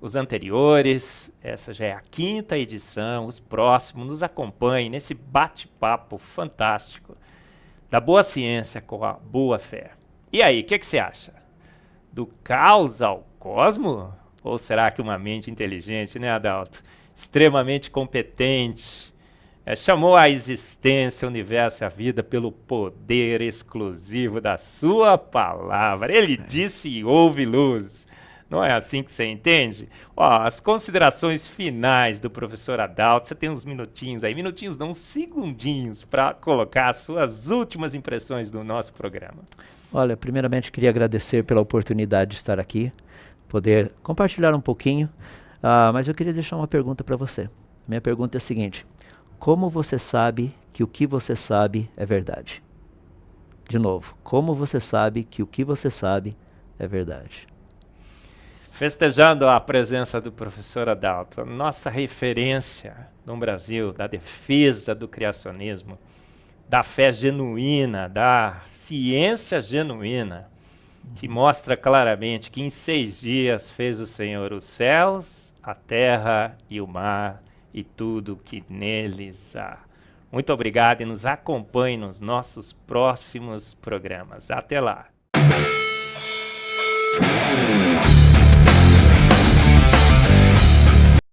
os anteriores, essa já é a 5ª edição, os próximos, nos acompanhe nesse bate-papo fantástico da boa ciência com a boa fé. E aí, o que você acha? Do caos ao cosmo? Ou será que uma mente inteligente, né, Adalto? Extremamente competente, chamou à existência, o universo e a vida pelo poder exclusivo da sua palavra. Ele disse e houve luz. Não é assim que você entende? As considerações finais do professor Adalto, você tem uns minutinhos aí, minutinhos não, uns segundinhos para colocar as suas últimas impressões do nosso programa. Olha, primeiramente queria agradecer pela oportunidade de estar aqui, poder compartilhar um pouquinho, mas eu queria deixar uma pergunta para você. Minha pergunta é a seguinte: como você sabe que o que você sabe é verdade? De novo, como você sabe que o que você sabe é verdade? Festejando a presença do professor Adalto, a nossa referência no Brasil da defesa do criacionismo, da fé genuína, da ciência genuína, que mostra claramente que em 6 dias fez o Senhor os céus, a terra e o mar e tudo que neles há. Muito obrigado e nos acompanhe nos nossos próximos programas. Até lá!